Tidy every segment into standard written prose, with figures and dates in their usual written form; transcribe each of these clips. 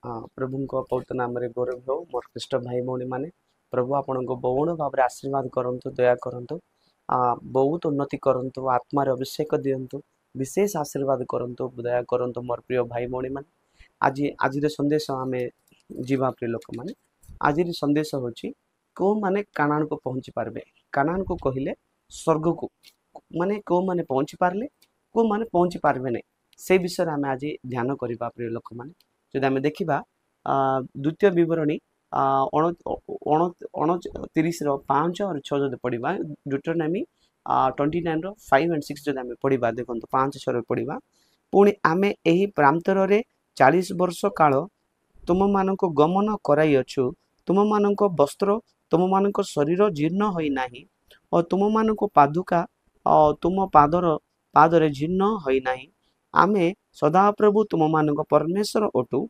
प्रभु को पवित्र नाम रे गौरव हो मोर ख्रीष्ट भाई भौणी माने प्रभु आपण को बहुण भाव आशीर्वाद करंतु दया करंतु बहुत उन्नति करंतु आत्मार अभिषेक दियंतु विशेष आशीर्वाद करंतु दया करंतु मोर प्रिय भाई भौणी माने आज संदेश आमे जीवा प्रिय लोक माने आज संदेश होची को माने कानान को पहुंची पारबे कानान को कहिले स्वर्ग को माने को माने पहुंची पारले को माने पहुंची पारबे नै से विषय आमे आज ध्यान करबा प्रिय लोक माने जदि आमे देखिबा द्वितीय विवरणी 29 रो 5 और 6 जदि पढ़िबा ड्यूटोनॉमी 29 रो 5 एंड 6 जदि आमे पढ़िबा देखंतु 5 6 रो पढ़िबा पुणी आमे एही प्रांतर रे 40 वर्ष काल तुम मानको गमन कराई अछु तुम मानको वस्त्र तुम मानको शरीर जीर्ण होई नाही और तुम मानको पादुका तुम पादरे जीर्ण होई नाही आमे सदा प्रभु तुम मानको परमेश्वर ओटु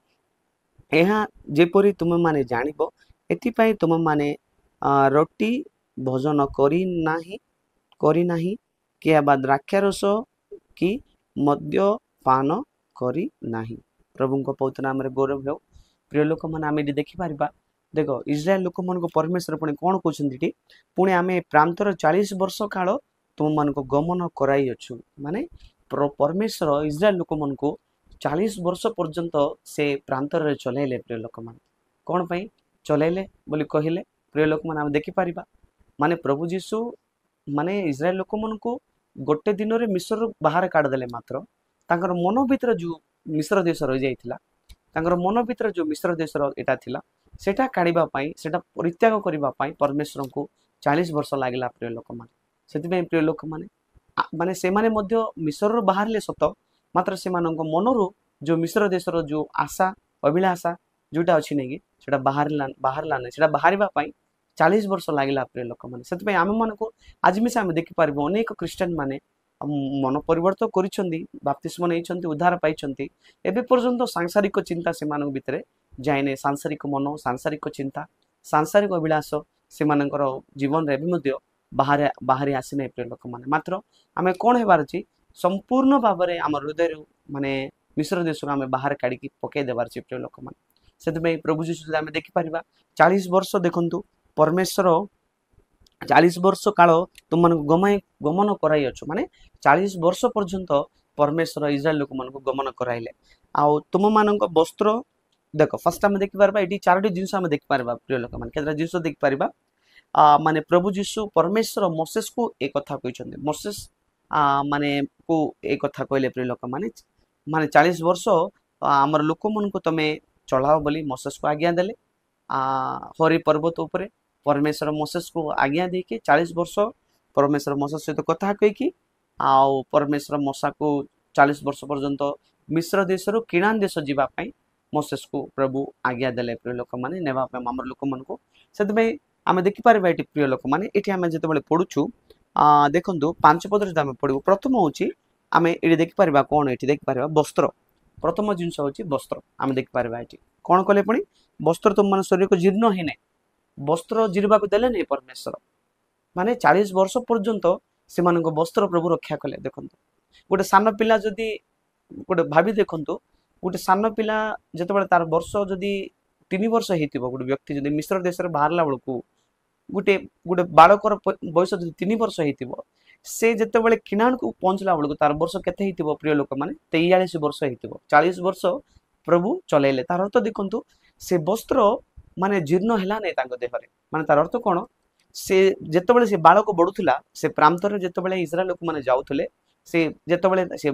एहा जेपरि तुम माने जानिबो एथिपाई तुम माने रोटी भोजन करी नाही कि बा द्राक्षारस कि मद्य पान करी नाही प्रभु को पवित्र नाम रे गौरव हो प्रिय लोक माने आमे देखि पारिबा देखो इस्राएल लोक मन को परमेश्वर पुणी कौन कहते पुणी आमे प्रांतर 40 वर्ष काल तुम मान को गमन कराई अछु माने परमेश्वर इस्राएल लोक मन को 40 वर्ष पर्यंत से प्रांतर रे चलेले प्रिय लोक मान कौन पई चलेले बोली कहिले प्रिय लोक मान आमे देखि पारिबा माने प्रभु जीशु माने इस्राएल लोक मन को गोटे दिन रे मिस्र बाहर काढ देले मात्र तांकर मन भीतर जो मिस्र देश रहि जाइथिला तांकर मन भीतर जो मिस्र देश एटा थिला सेटा काढिबा पई सेटा परित्याग करिबा पई परमेश्वर को 40 वर्ष लागिला प्रिय लोक मान सेति पई प्रिय लोक माने से माने मध्य मिस्र बाहर ले सत मात्र से मानक मनरु जो मिस्र देशर जो आशा अभिलाषा जोटा अच्छी नहीं कि बाहर लाने से बाहर 40 वर्ष लगिला प्रिय लोक मैंने से आम मन को आज मिसे आम देखिपार अनेक क्रिस्टियन माने मन परिवर्तन करिसेंती बाप्तिस्म नहीं उद्धार पाई एबे पर्यंत सांसारिक चिंता से मान भितर जाए सांसारिक मन सांसारिक चिंता सांसारिक अभिलाष से जीवन रे बाहर बाहरी आसी ना प्रिय लोक मैंने मात्र आम कौन हेबार अछि संपूर्ण भाव में आम हृदय माने मिस्र देश आम बाहर काढ़ पकई देवार प्रिय लोक मैंने से प्रभु जीशु आम देखिपार 40 वर्ष देखु परमेश्वर 40 वर्ष काल तुम गमन कराई अच्छु माने 40 वर्ष पर्यंत परमेश्वर इस्राएल लोक मान गमन कराइले आउ तुम मान वस्त्र देख फर्स्ट आम देखिपार ये 4टी जिनस आम देखिपार प्रिय लोक मैंने केतटा जिनस देखिपार माने प्रभु जीशु परमेश्वर मोसेस को एक कथा कहते मोसेस माने को एक कथा कहले प्रिय लोक माने माने 40 वर्ष आमर लोक मन को तमे चलाओ बोली मोसेस को आज्ञा देले हरि पर्वत उपरे परमेश्वर मोसेस को आज्ञा दे के 40 वर्ष परमेश्वर मोसेस सहित कथा कही आउ परमेश्वर मोसा को 40 वर्ष पर्यंत मिस्र देश रु किणान देश जीवा पाई मोसेस को प्रभु आज्ञा देले प्रिय लोक माने नेबा पे आमर लोक मन को सेतबे आमे देखि पारबा एटी प्रिय लोक माने एटी आमे जेतेबेले पढुछु देखंतु 5 पद रे आमे पढिबो प्रथम होची आमे एटी देखि पारबा कोन एटी देखि पारबा वस्त्र प्रथम जिंस होची वस्त्र आमे देखि पारबा एटी कोन कले पणी वस्त्र तुम मन शरीर को जीर्ण हे नै वस्त्र जीरबा को देले नै परमेश्वर माने 40 वर्ष पर्यंत से मानको वस्त्र प्रभु रक्षा कले देखंतु गोटे सान पिला जदी गोटे भाबी देखंतु गोटे सान पिला जेतेबेले तार वर्ष जदी 3 वर्ष हेतिबो गोटे व्यक्ति जदी मिस्र देश रे बाहरला बळकू गोटे गोटे बालकर बयस जदी 3 वर्ष हेतिबो से जेतेबेले किणान को पहुंचला बळकू तार वर्ष केते हेतिबो प्रिय लोक माने 43 वर्ष हेतिबो 40 वर्ष प्रभु चलेले तार अर्थ देखंतु से वस्त्र माने जीर्ण हैला नै तांको देहरे माने तार अर्थ कोन से जेतेबेले से बालक बडुथला से प्रांतर जेतेबेले इस्राएल लोक माने जाउथले से जेतेबेले से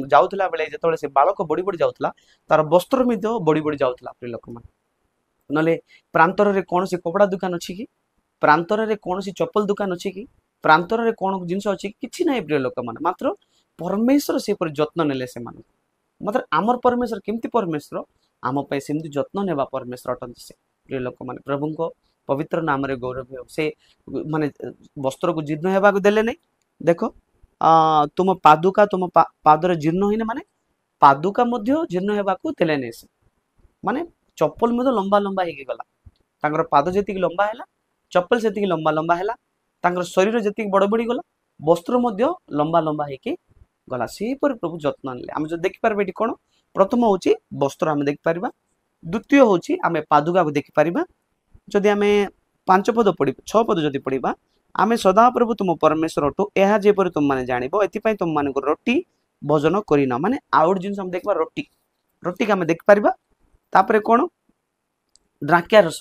जाउथला बेले जेतेबेले से बालक बडी बडी जाउथला तार वस्त्र मिद्य बडी बडी जाउथला प्रिय लोक माने नले प्रांतर रे कोन से कपड़ा दुकान अछि कि प्रांतर रे कोन से चप्पल दुकान अछि कि प्रांतर रे कोन जिंस अछि किछि नै प्रिय लोक माने मात्र परमेश्वर से पर जत्न नेले से मान मात्र आमर परमेश्वर केमती परमेश्वर आम पे सेमती जत्न नेबा परमेश्वर अटंती से प्रिय लोक माने प्रभु को पवित्र नाम रे गौरव हो से माने वस्त्र को जीर्ण हेबा को देले नै देखो तुम पादुका तुम पादरे जीर्ण होइने माने पादुका मध्य जीर्ण हेबा को देले नै से माने चप्पल मध्य लंबा लंबा हेगी गला तांगर पाद जेतिक लंबा हैला चप्पल सेतिक लंबा लंबा हैला तांगर शरीर जेतिक बड़ बड़ी गला वस्त्र मध्य लंबा लंबा हेकी गला से पर प्रभु जत्न नेले हम जो देखि परबे एटी कोन प्रथम होची वस्त्र हम देखि परबा द्वितीय होची आमे पादुका को देखि परिबा जदि आमे 5 पद पढ़ी 6 पद जदि पढ़िबा आमे सदा प्रभु तुम परमेश्वर अटु एहा जेपरि तुम माने जानिबो एति पई तुम माने रोटी भोजन करिना माने आउट जिंस हम देखबा रोटी रोटी का आमे देख परिबा तापरे कोन द्राक्षा रस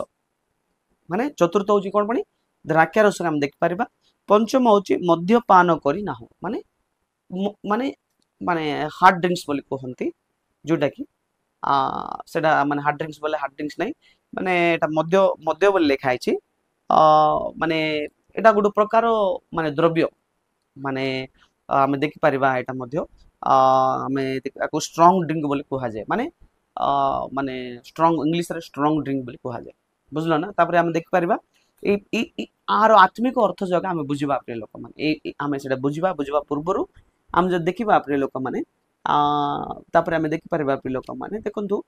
माने चतुर्थ होची कोन पणी द्राक्षा रस हम देख परिबा पंचम होची मद्यपान करी ना हो माने माने माने हार्ड ड्रिंक्स बोली कहंती जोटा कि सेटा माने हार्ड ड्रिंक्स बोले हार्ड ड्रिंक्स नहीं माने एटा मद्य मद्य बोली लिखा आइछि माने एटा गुड प्रकार माने द्रव्य माने आमे देखि परिबा एटा मध्य आमे ताको स्ट्रांग ड्रिंक बोली कहा जाय माने माने स्ट्रांग इंग्लिश रे स्ट्रांग ड्रिंक बोली कहा जाय बुझलो ना तापरे आमे देखि परिबा ए आर आत्मिक अर्थ जगह आमे बुझिबा प्रिय लोक माने ए आमे सेटा बुझिबा पूर्वरु आम जब देखा प्रिय लोक मैंने तापर आम देखिपर प्रिय लोक मैंने देखु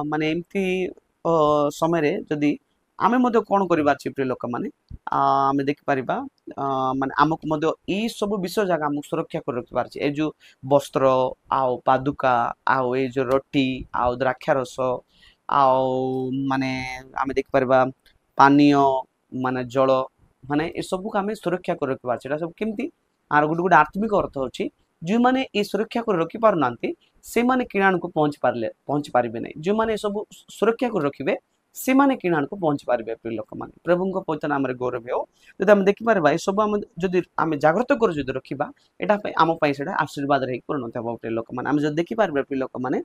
माने एमती समय जदि आमे मध्य कौन करवा प्रिय लोक मैंने आम देखिपर माने आमको यही सब विषय जगह आमको सुरक्षा कर रखिपार ए जो वस्त्र आउ पादुका आउ ए जो रोटी आउ द्राक्षा रस आउ माने आम देखिपर पानीय माने जल माने ए सब को आम सुरक्षा कर रखिपार सब केमती आर गोटे गोटे आत्मिक अर्थ अच्छी जो मैंने ये सुरक्षा कर रखी पार ना से माने किणाण को पहुंची पारे ना जो मैंने सब सुरक्षा कर रखिए से माने किणाण को पहुंची पारे प्रिय लोक मैंने प्रभु पवित्र नाम गौरव हो जब आम देखिपर ये सब आम जागृत कर रखा यहाँ आम से आशीर्वाद रही परिणत हम प्रिय लोक मैंने आम जो देखिपर प्रिय लोक मैंने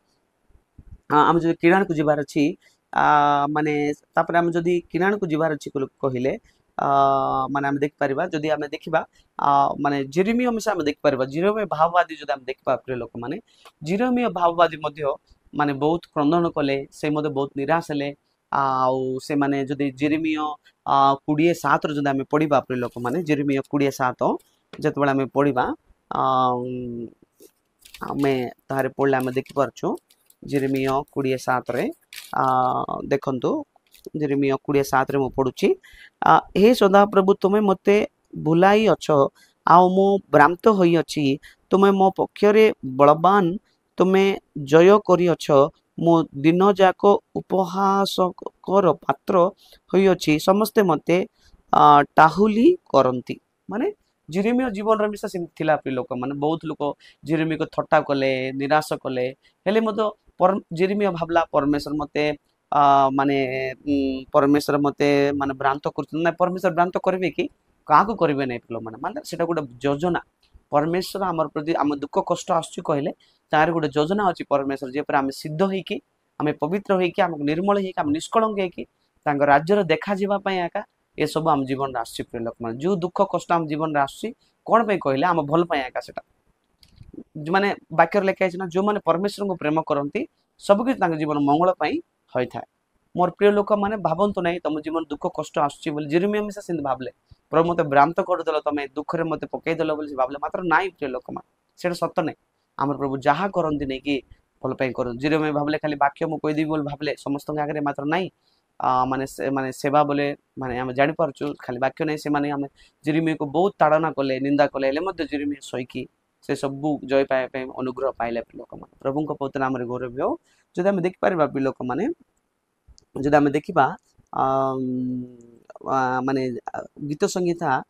आम जो किणाण को जीवार अच्छी माने तापर आम जदि किणाण को जीवार अच्छी कहले माने आम देखिपर जदि आम देखा माने जेरेमिया मिसा आम देखिपर जेरेमिया भाववादी जदि आम देखा प्रिय लोक मैंने जेरेमिया भाववादी माने बहुत क्रंदन कले से बहुत निराश हेले आउ से माने जदि जेरेमिया 27 जदि आम पढ़ा प्रिय लोक मैंने जेरेमिया 27 जिते आम पढ़ा आम तारे पढ़ले आम देखिपारछु जेरेमिया 27 रे देखंतु जेरेमिया 27 रे मु पढुछि हे सदा प्रभु तुमे मते भुलाई अछ आउ मो भ्रांत होई अछि तुमे मो पक्षरे बलवान तुमे जय करी अछ मो दिन जाक उपहासकर पात्र होई अछि समस्ते मते टाहुली करंती माने जेरेमिया जीवन रे मिसा सिम थिला प्रिय लोक माने बहुत लोक जेरेमिया को थट्टा कले निराश कले हेले मतो जेरेमिया भाबला परमेश्वर मते माने परमेश्वर मते माने भ्रांत कर परमेश्वर भ्रांत करेंगे कि क्या करेंगे नहीं पिलो माने सेटा गोटे योजना परमेश्वर आम प्रति आम दुख कष्ट आसुची कहले तार गोटे योजना अच्छी परमेश्वर जेपर आम सिद्ध होइकी आम पवित्र होइकी आम निर्मल होइकी आम निष्कलंक होइकी राज्यर देखा जावाई एका ये सब आम जीवन आसुची प्रिय लोक मैंने जो दुख कष्ट आम जीवन आसुची कौन पे कहले आम भल पाई एका सेटा माने वाक्य लेखा है जो मैंने परमेश्वर को प्रेम करती सबकिछ जीवन मंगल पाई होता है मोर प्रिय लोक मैंने भावतु ना तुम जीवन दुख कष्ट आसुची जेरेमिया मिसा से भावले प्रभु मत भ्रांत करदेल तुम दुख में मत पकईदेल भावले मात्र नाई प्रिय लोक मैंने सत नहीं आम प्रभु जहाँ करती नहीं कि भल पाई कर जेरेमिया भावले खाली वाक्य मुझे कहीदेवी बोली भावले समस्त आगे मात्र नाई माने सेवा बोले माने आम जापारचु खाली वाक्य नहीं से माने आम जेरेमिया को बहुत ताड़ना कले निंदा कले जेरेमिया सहीकि से सबू जय पाइबा अनुग्रह पाइले लोक मैंने प्रभु पवित्र नाम गौरव हो जब आम देखिपर लोक मैंने जब आम देखा माने गीत संहिता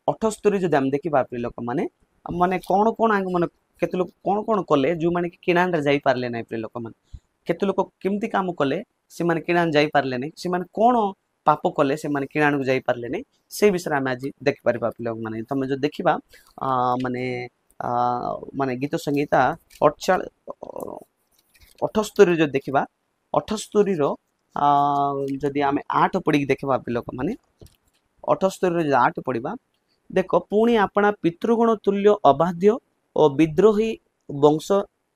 78 जब आम देखा प्रिय लोक मैंने माने कौन कौन माने केते लोक कौन कौन कले जो माने किणाण रे जाई पारले नहीं प्रिय लोक मैंने केते लोक केमती काम कले से माने किणाण जाई पारले नहीं से माने कौन पाप कले से माने किणाण को जाई पारले नहीं से विषय आम आज देखिपर प्रिय लोक मैंने तुम जो देखा माने माने गीत संहिता 78 जो देखा 78 जदि आम 8 पढ़ी देखा प्रिय लोक मैंने 78 8 पढ़ा देख पुणी आपणा पितृगण तुल्य अबाध्य और विद्रोही वंश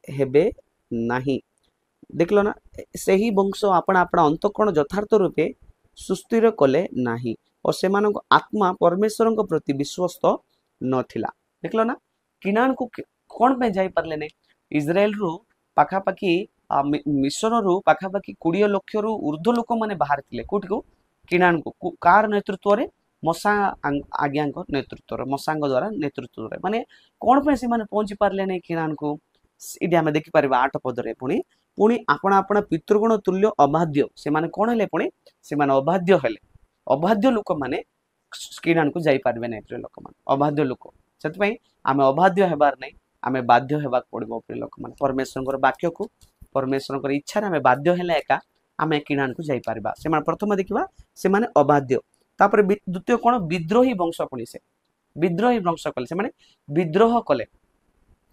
हेबे नाही देखल ना सही वंश आपणा आपणा अंतःकरण यथार्थ रूपे सुस्थिर कले नाही और से आत्मा परमेश्वर प्रति विश्वस्त नथिला देखल ना किणाण को कौन पे जाई पारले नहीं इज्राएल रु पाखापाखि मिशन रु पाखापाखि 20 लाख रु ऊर्ध्व लोक मैंने बाहर थे कौटी को किणाण को कार नेतृत्व में मशा आज्ञा नेतृत्व मशा द्वारा नेतृत्व माने कौन पे से माने पहुंची पारले नहीं किणाण को ये आम देखिपर 8 पदरे पुणी पुणी आपण आपण पितृगुण तुल्य अबाध्य से माने कोन हेले पुणी से माने अबाध्य हेले अबाध्य लोक माने किणान को जाई पारबे नै प्रिय लोक माने अबाध्य लोक सेति पई आमे अबाध्य हेबार नै आमे बाध्य हेबा पड़बो प्रिय लोक माने परमेश्वर वाक्य को परमेश्वर इच्छा आमे बाध्य हेले एका आमे किणान को जाई पारबा से माने प्रथम देखिबा से माने अबाध्य तापर द्वितीय कोन विद्रोही वंश पुणी से विद्रोही वंश कले से माने विद्रोह कले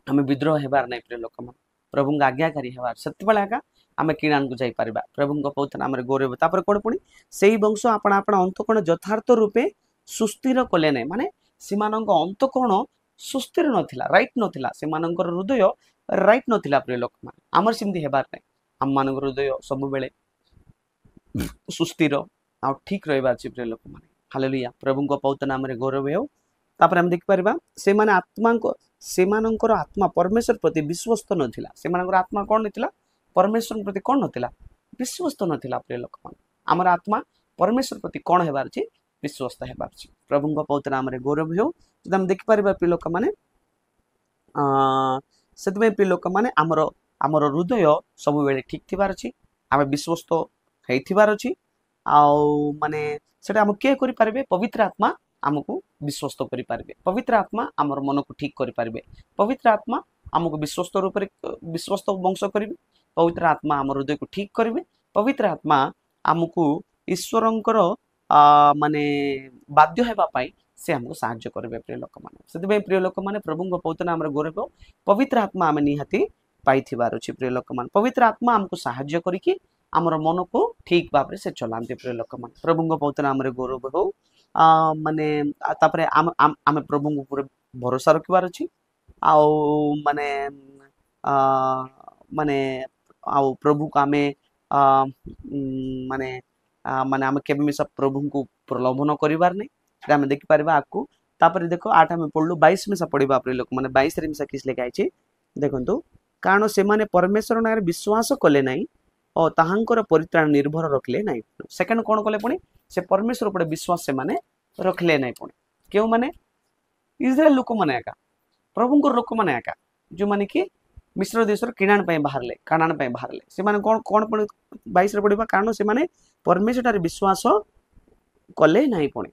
आमे विद्रोह हेबार नै प्रिय लोक माने प्रभु आज्ञाकारी हेबार सत्य बेला एका आमे किणान को जाई पारबा प्रभु पवित्र नाम रे गौरव तापर कोन पुणी सेही वंश आपण आपण अंत कोन यथार्थ रूपे सुस्थिर कले नै माने सीमानक अंत कोन सुस्थिर नथिला राइट नथिला सेमानकर हृदय राइट नथिला प्रिय लोक मान आमर सिमती हेबार नै हम मानकर हृदय सब बेले सुस्थिर आ ठीक रहबार छि प्रिय लोक मान हालेलुया प्रभु को पवित्र नाम रे गौरव हो तापर हम देख परबा से माने आत्मा को सेमानकर आत्मा परमेश्वर प्रति विश्वस्त नथिला सेमानकर आत्मा कोन नथिला परमेश्वर प्रति कोन नथिला विश्वस्त नथिला प्रिय लोक मान हमर आत्मा परमेश्वर प्रति कोन हेबार छि विश्वस्त हेबार छि प्रभु को पवित्र नाम रे गौरव हो जब हम देख परबा प्रिय लोक माने सेतबे प्रिय लोक माने हमर हृदय सब बेले ठीक थिबार अछि आमे विश्वस्त हेथिबार अछि आ माने सेटा हम के करि पारबे पवित्र आत्मा हमको विश्वस्त करि पारबे पवित्र आत्मा हमर मन को ठीक करि पारबे पवित्र आत्मा हमको विश्वस्त रूप रे विश्वस्त वंश करिवे पवित्र आत्मा हमर हृदय को ठीक करिवे पवित्र आत्मा हमको ईश्वरंकर माने बाध्य हेबा पई से हमको साहाय्य करबे प्रिय लोक माने सेतबे प्रिय लोक माने प्रभु को पवित्र नाम रे गौरव पवित्र आत्मा आमे निहाती पाइथिबार अछि प्रिय लोक माने पवित्र आत्मा हमको साहाय्य करिकि हमर मन को ठीक भाबरे से चलांते प्रिय लोक माने प्रभु को पवित्र नाम रे गौरव हो माने तापरे आमे प्रभु को पूरे भरोसा रखिबार अछि आ माने माने आ प्रभु को आमे माने माने आमे केबे मिसा प्रभु को प्रलोभन करिवार नै आमे देखि परबा आकु तापर देखो 8 आमे पढलु 22 में से पढिबा प्रिय लोक माने 22 रे मिसा किस लेखा आइछि देखंतु कारण से माने परमेश्वर नारे विश्वास कले नै और ताहांकर परित्राण निर्भर रखले नै सेकंड कोन कले पुनी से परमेश्वर ऊपर विश्वास से माने रखले नै पुनी केउ माने इस्राएल लोक माने एका प्रभुंकर लोक माने एका जो माने कि मिस्र देशर किणान पय बाहरले कानान पय बाहरले से माने कोन कोन पुनी 22 रे पढिबा कारण से माने परमेश्वर तारे विश्वास कले नै पुनी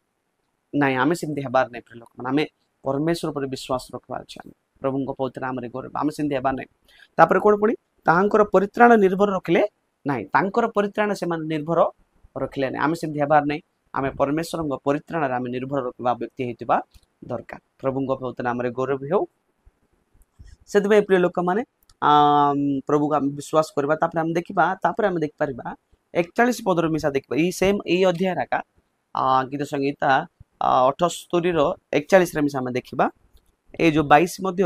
नाइ आमे सिंधे हेबार नै प्रिय लोक माने आमे परमेश्वर ऊपर विश्वास रखबार छै प्रभु को पवित्र नाम रे गौरव आमे सिंधे हेबार नै तापर कोन पुनी ताहांकर परित्राण निर्भर रखले नाइ तांकर परित्राण से मान निर्भर रखले नै आमे सिंधे हेबार नै आमे परमेश्वर को परित्राण रे आमे निर्भर रखबा व्यक्ति हेतिबा दरकार प्रभु को पवित्र नाम रे गौरव हो सेतबे प्रिय लोक माने प्रभु को विश्वास करबा तापर हम देखिबा तापर हम देख परबा 41 पद रो मिसा देखबा ई सेम ई अध्याय राका गीत संगीता 78 रो 41 रे मिसा हम देखिबा ए जो 22 मध्ये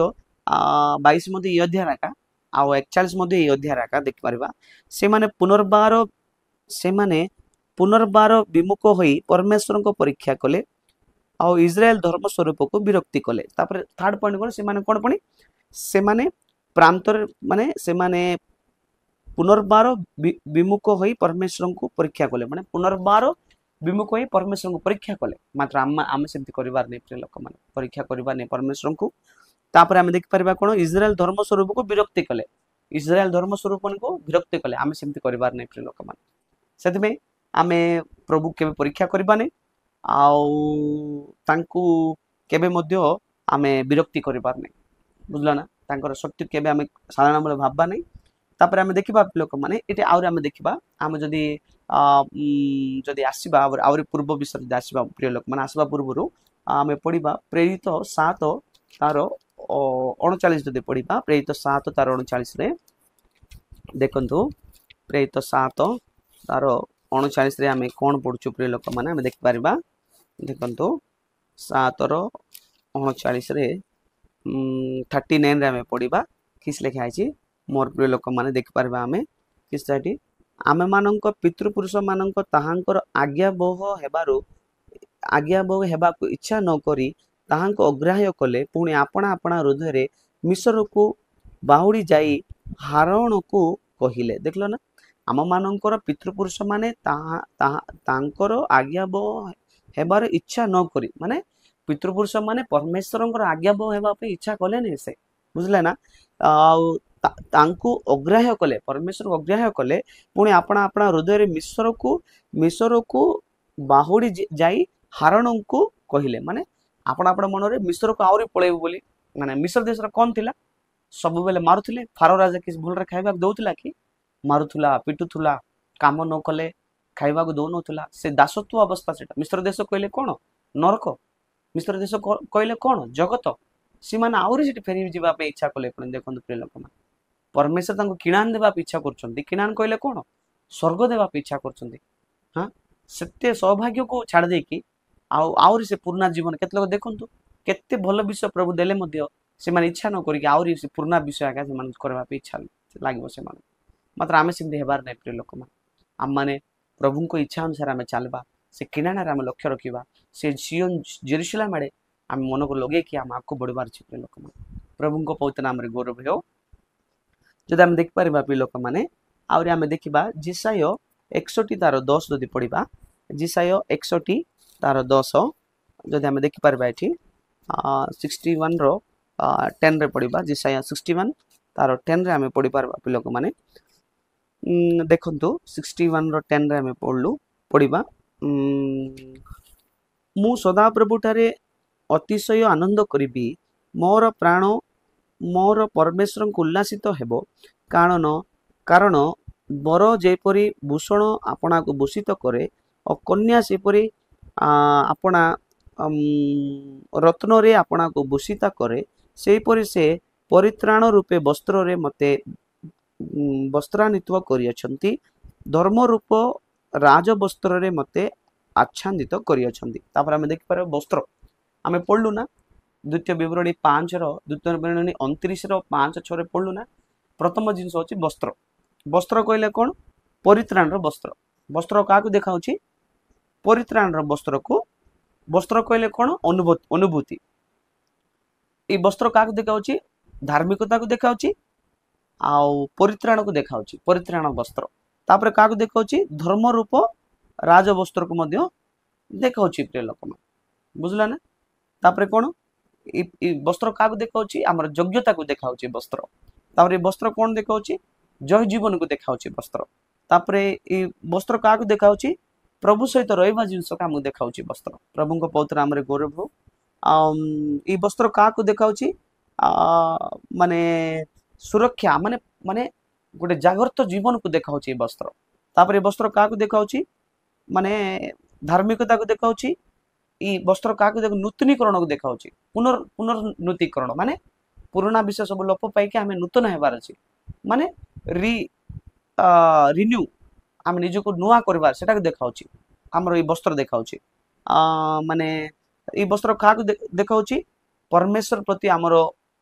22 मध्ये ई अध्याय राका आ 41 मध्ये ई अध्याय राका देख परबा से माने पुनर्बार विमुख होई परमेश्वर को परीक्षा कले आ इस्राएल धर्म स्वरूप को विरक्ति कले तापर थर्ड पॉइंट कोन से माने कोन पणी से माने प्रांतर माने से माने पुनर्बार विमुख होई परमेश्वर को परीक्षा कले माने पुनर्बार विमुख होई परमेश्वर को परीक्षा कले मात्र आम सेमति करिवार नै प्रिय लोक माने परीक्षा करिवार नै परमेश्वर को तापर हम देख परबा कोन इस्राएल धर्म स्वरूप को विरक्ति कले इस्राएल धर्म स्वरूप को विरक्ति कले आम सेमति करिवार नै प्रिय लोक माने सेतमे आमे प्रभु केबे परीक्षा करिबा नै आउ तांकु केबे मध्य आमे विरक्ति करिवार नै बुझला ना तांकर शक्ति केबे आमे साधारण मूल भाबबा नै तापर आमे देखिबा लोक माने एटे आउर आमे देखिबा आमे जदी आसीबा आउर पूर्व विषय जदी आसीबा प्रिय लोक माने आसीबा पूर्वरु आमे पढिबा प्रेरित 7 तार 39 जदी पढिबा प्रेरित 7 तार 39 रे देखंतु प्रेरित 7 तार 39 रे आमे कोन पढुछु प्रिय लोक माने आमे देख पारिबा देखंतु 7 रो 39 रे 39 रे आमे पढिबा किस लेखा आइछि मोर प्रिय लोक माने देख पारिबा आमे किस जाटी आमे मानंक पितृपुरुष मानंक ताहांकर आज्ञाबह हेबाकु इच्छा न करी ताहांक अग्राह्य कले पुणी आपणा आपणा हृदय रे मिस्र को बाहुड़ी जाई हारण को कहिले देखलो ना आम मानंकर पितृपुरुष माने तांकर आज्ञाबह हेबार इच्छा न करी माने पितृपुरुष माने परमेश्वरंकर आज्ञाबह हेबा पे इच्छा कले नै से बुझले ना तांकु अग्राह्य कले परमेश्वर को अग्राह्य कले पुणी आपणा आपणा हृदय मिश्र को बाहुड़ी जाई हारण को कहले माने आपण आपण मन रे मिश्र को आउरी पळेबो बोली माने मिश्र देश रा कोन थिला सब बेले मारुथिले फारो राजा किस भल रे खाइबा दउथिला कि मारुथुला पिटुथुला काम न कले खाइबा को दउ नथुला से दासत्व अवस्था सेटा मिश्र देश कहले कोन नरक मिश्र देश कहले कोन जगत सीमाना आउरी सेठी फेरी जीवा पे इच्छा कले पण देखंतु प्रिय लोक मान परमेश्वर तांको किणान देबा पे इच्छा करछंती किणान कहले कोन स्वर्ग देबा पे इच्छा करछंती हां सत्य सौभाग्य को छाड़ दे कि आउरी से पूर्ण जीवन केत लोग देखंतु केते भल विषय प्रभु देले मध्य से माने इच्छा न करी आउरी से पूर्ण विषय आका से मान करबा पे इच्छा लागबो से मान मात्र आमे सिंधे हेबार नै प्रिय लोक मान आम माने प्रभु को इच्छा अनुसार आमे चलबा से किणाना आमे लक्ष्य रखिबा से सियोन जेरूशलेम आड़े आमे मन को लगे कि आम आको बढ़वार छै प्रिय लोक मान प्रभु को पवित्र नाम रे गौरव हो जदि आमे देख परिबा प्रिय लोक माने आउरी आमे देखिबा जिसाय 61 तार 10 जदि पढिबा जिसाय 61 तार 10 जदि आमे देखि परबा एठी 61 रो 10 रे पढिबा जिसाय 61 तार 10 रे आमे पढि परबा प्रिय लोक माने देखंतु 61 रो 10 रे आमे पढिबा मु सदा प्रभु ठारे अतिशय आनंद करिबी मोर प्राण मोर परमेश्वर को उल्लासित हेबो कारण बर जेपरी भूषण आपना को भूषित करे और कन्या सेपरी आपना रत्न रे आपना को भूषिता करे सेपरी से परित्राण रूपे वस्त्र रे मते वस्त्रान्वित करियछंती धर्म रूप राज वस्त्र रे मते आच्छादित करियछंती तापर हम देखि पारे वस्त्र आमे पढलु ना द्वितीय विवरणी 5 रो द्वितीय विवरणी 29 रो 5 6 रे पढलु ना प्रथम जिंस होची वस्त्र वस्त्र कहले कोन परित्राण रो वस्त्र वस्त्र काकू देखाउची परित्राण रो वस्त्र कहले कोन अनुभूति ए वस्त्र काकू देखाउची धार्मिकता को देखाउची आउ परित्राण को देखाउची परित्राण वस्त्र तापर काकू देखाउची धर्म रूप राज वस्त्र को मध्य देखाउची प्रिय लोक मान बुझला ना तापर कोन ई वस्त्र काकू देखाउची हमर योग्यता को देखाउची वस्त्र तापर वस्त्र कोन देखाउची जय जीवन को देखाउची वस्त्र तापर ई वस्त्र काकू देखाउची प्रभु सहित रहिबा जिंस का देखाउची वस्त्र प्रभु को पवित्र नाम रे गौरव हो ई वस्त्र काकू देखाउची माने सुरक्षा माने माने गोटे जागृत जीवन को देखाउची वस्त्र तापर वस्त्र काकू देखाउची माने धार्मिकता को देखाउची ई वस्त्र काकू देख नूतनीकरण को देखाउची पुनर्नूतीकरण माने पुराना विषय सब लोप पाई के हमें नूतन हेबार अछि माने रिन्यू आम निज को नुआ करबार सेटा को देखाउची हमर ई वस्त्र देखाउची माने ई वस्त्र काकू देखाउची परमेश्वर प्रति हमर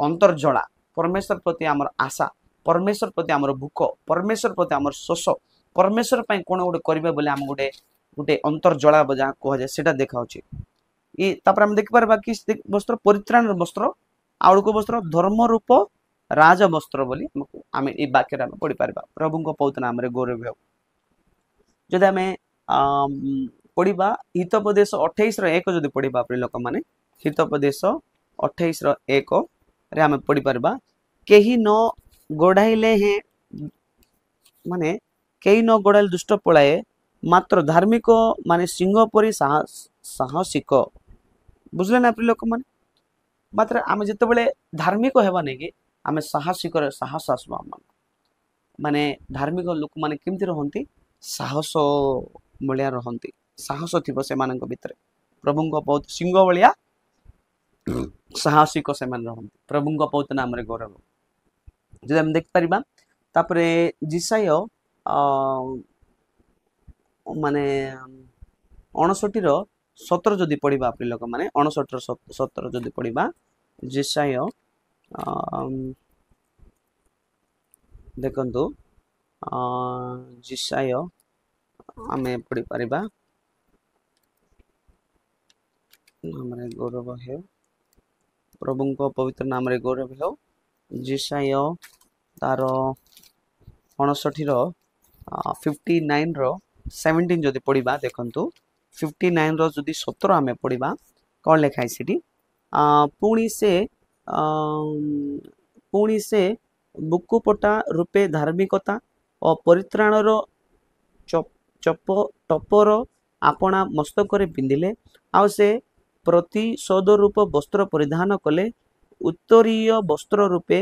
अंतर्जला परमेश्वर प्रति हमर आशा परमेश्वर प्रति हमर भूख परमेश्वर प्रति हमर शोष परमेश्वर पई कोन गोटे करबे बोले हम गोटे गोटे अंतर्जला बजा कह जाय सेटा देखाउची ई तापर हम देख परबा कि वस्त्र परित्राण वस्त्र आउड़ को वस्त्र धर्म रूप राज वस्त्र बोली आम ई वाक्य रे पढ़ी परबा प्रभु को पवित्र नाम रे गौरव हो जदि आमे पढ़िबा हितोपदेश 28 रो 1 जदि पढ़िबा प्रिय लोक माने हितोपदेश 28 रो 1 रे आमे पढ़ी परबा केही न गोढ़ाइले हे माने केही न गोढ़ाइले दुष्ट पलाए मात्र धार्मिक माने सिंह परी साहसिक बुझले ना प्रिय लोक माने मात्र आमे जते बेले धार्मिक हेबा नै कि आमे साहसिक रे साहस आसबा माने धार्मिक लोक माने केमति रहंती साहस बलिया रहंती साहस थिबो से मानक भितरे प्रभु को बहुत सिंह बलिया साहसिक से मान रहंती प्रभु को बहुत नाम रे गौरव जदि हम देख परिबा तापरे जिसाय माने 59 रो 17 जदि पढ़िबा प्रिय लोक माने 59 रो 17 जदि पढ़िबा जिसाय देखंतु जिसाय आमे पढ़ी परिबा हमरे गौरव है प्रभु को पवित्र नाम रे गौरव हो जिसाय तार 59 रो 59 रो 17 जदि पढ़िबा देखंतु 59 रो जदि 17 आमे पढ़िबा कोन लेखाइ सिटी पुणी से ବୁକୁପଟା ରୂପେ ଧାର୍ମିକତା ଓ ପରିତ୍ରାଣର ଟପର ଆପଣା ମସ୍ତକରେ ପିନ୍ଧିଲେ ଆଉ ସେ ପ୍ରତିଶୋଧ ରୂପ ବସ୍ତ୍ର ପରିଧାନ କଲେ ଉତ୍ତରୀୟ ବସ୍ତ୍ର ରୂପେ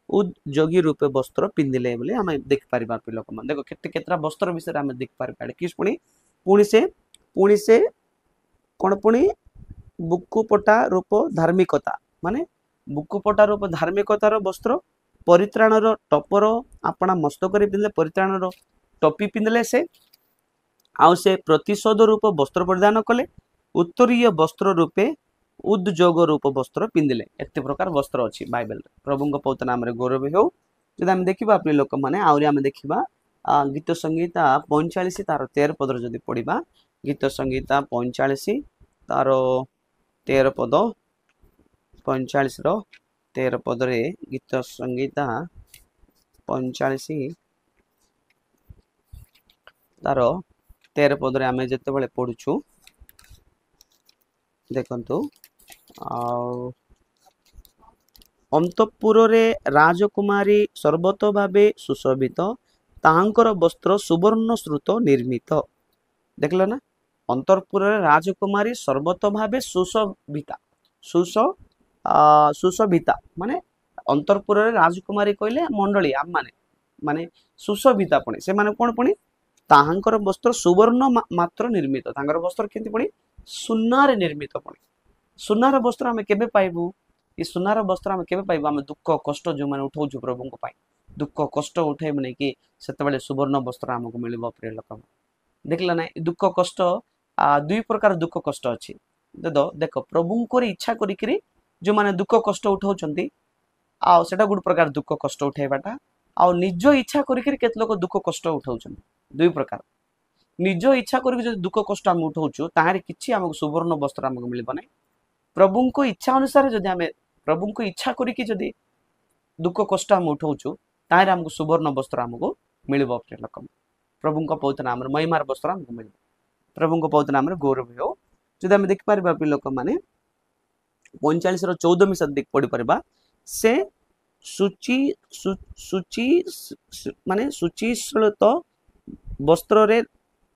ଉଦ୍ଯୋଗୀ ରୂପେ ବସ୍ତ୍ର ପିନ୍ଧିଲେ ବୋଲି ଆମେ ଦେଖିପାରିବା ଲୋକମାନେ ଦେଖ କେତେଟା ବସ୍ତ୍ର ବିଷୟରେ ଆମେ ଦେଖିପାରିବା କି ପୁଣି ସେ କଣ ପୁଣି ବୁକୁପଟା ରୂପ ଧାର୍ମିକତା ମାନେ ବୁକୁପଟା ରୂପ ଧାର୍ମିକତାର ବସ୍ତ୍ର ପରିତ୍ରାଣର ଟପର ଆପଣା ମସ୍ତକରେ ପିନ୍ଧିଲେ ପରିତ୍ରାଣର ଟୋପି ପିନ୍ଧିଲେ ସେ ଆଉ ସେ ପ୍ରତିଶୋଧ ରୂପ ବସ୍ତ୍ର ପରିଧାନ କଲେ ଉତ୍ତରୀୟ ବସ୍ତ୍ର ରୂପେ ଉଦ୍ଯୋଗ ରୂପ ବସ୍ତ୍ର ପିନ୍ଧିଲେ ଏତେ ପ୍ରକାର ବସ୍ତ୍ର ଅଛି ବାଇବେଲରେ ପ୍ରଭୁଙ୍କ ପବିତ୍ର ନାମରେ ଗୌରବ ହେଉ ଯଦି ଆମେ ଦେଖିବା ପ୍ରିୟ ଲୋକମାନେ ଆହୁରି ଆମେ ଦେଖିବା ଗୀତ ସଂହିତା 45 ତାର 13 ପଦରେ ଯଦି ପଢିବା ଗୀତ ସଂହିତା 45 ତାର 13 ପଦ 45 ର 13 ପଦରେ ଗୀତ ସଂହିତା 45 ତାର 13 ପଦରେ ଆମେ ଯେତେବେଳେ ପଢୁଛୁ ଦେଖନ୍ତୁ ଅନ୍ତଃପୁରରେ ରାଜକୁମାରୀ ସର୍ବତ ଭାବେ ସୁଶୋଭିତ ତାହାଙ୍କର ବସ୍ତ୍ର ସୁବର୍ଣ୍ଣ ସ୍ରୁତ ନିର୍ମିତ ଦେଖିଲ ନା ଅନ୍ତଃପୁରରେ ରାଜକୁମାରୀ ସର୍ବତ ଭାବେ ସୁଶୋଭିତା ସୁଶୋଭିତା ମାନେ ଅନ୍ତଃପୁରରେ ରାଜକୁମାରୀ କହିଲେ ମଣ୍ଡଳୀ ମାନେ ସୁଶୋଭିତା ପୁଣି ସେମାନେ କଣ ପୁଣି ତାହାଙ୍କର ବସ୍ତ୍ର ସୁବର୍ଣ୍ଣ ମାତ୍ର ନିର୍ମିତ ତାଙ୍କର ବସ୍ତ୍ର କେମିତି ପୁଣି ସୁନାରେ ନିର୍ମିତ ପୁଣି ସୁନାର ବସ୍ତ୍ର ଆମେ କେବେ ପାଇବୁ ଏ ସୁନାର ବସ୍ତ୍ର ଆମେ କେବେ ପାଇବୁ ଆମେ ଦୁଃଖ କଷ୍ଟ ଯୋଉମାନେ ଉଠାଉଛୁ ପ୍ରଭୁଙ୍କ ପାଇଁ ଦୁଃଖ କଷ୍ଟ ଉଠାଇବୁ ନାଇଁ କି ସେତେବେଳେ ସୁବର୍ଣ୍ଣ ବସ୍ତ୍ର ଆମକୁ ମିଳିବ ପ୍ରିୟ ଲୋକ ଦେଖିଲା ନା ଦୁଃଖ କଷ୍ଟ ଦୁଇ ପ୍ରକାର ଦୁଃଖ କଷ୍ଟ ଅଛି ଦେଖ ପ୍ରଭୁଙ୍କର ଇଚ୍ଛା କରିକିରି ଯୋଉମାନେ ଦୁଃଖ କଷ୍ଟ ଉଠାଉଛନ୍ତି ଆଉ ସେଟା ଗୋଟେ ପ୍ରକାର ଦୁଃଖ କଷ୍ଟ ଉଠାଇବାଟା ଆଉ ନିଜ ଇଚ୍ଛା କରିକିରି କେତେ ଲୋକ ଦୁଃଖ କଷ୍ଟ ଉଠାଉଛନ୍ତି ଦୁଇ ପ୍ରକାର ନିଜ ଇଚ୍ଛା କରିକି ଯଦି ଦୁଃଖ କଷ୍ଟ ଆମେ ଉଠାଉଛୁ ତାହାରି କିଛି ଆମକୁ ସୁବର୍ଣ୍ଣ ବସ୍ତ୍ର ଆମକୁ ମିଳିବ ନାହିଁ ପ୍ରଭୁଙ୍କ ଇଚ୍ଛା ଅନୁସାରେ ଯଦି ଆମେ ପ୍ରଭୁଙ୍କ ଇଚ୍ଛା କରିକି ଯଦି ଦୁଃଖ କଷ୍ଟ ଆମେ ଉଠାଉଛୁ ତାହାରି ଆମକୁ ସୁବର୍ଣ୍ଣ ବସ୍ତ୍ର ଆମକୁ ମିଳିବ ପ୍ରିୟ ଲୋକ ପ୍ରଭୁଙ୍କ ପବିତ୍ର ନାମରେ ମହିମାର ବସ୍ତ୍ର ଆମକୁ ମିଳିବ ପ୍ରଭୁଙ୍କ ପବିତ୍ର ନାମରେ ଗୌରବ ହେଉ ଯଦି ଆମେ ଦେଖିପାରିବା ପ୍ରିୟ ଲୋକମାନେ 45 ର 14 ମିଶା ପଢିପାରିବା ସେ ମାନେ ଶୁଚିଶୀଳତ ବସ୍ତ୍ରରେ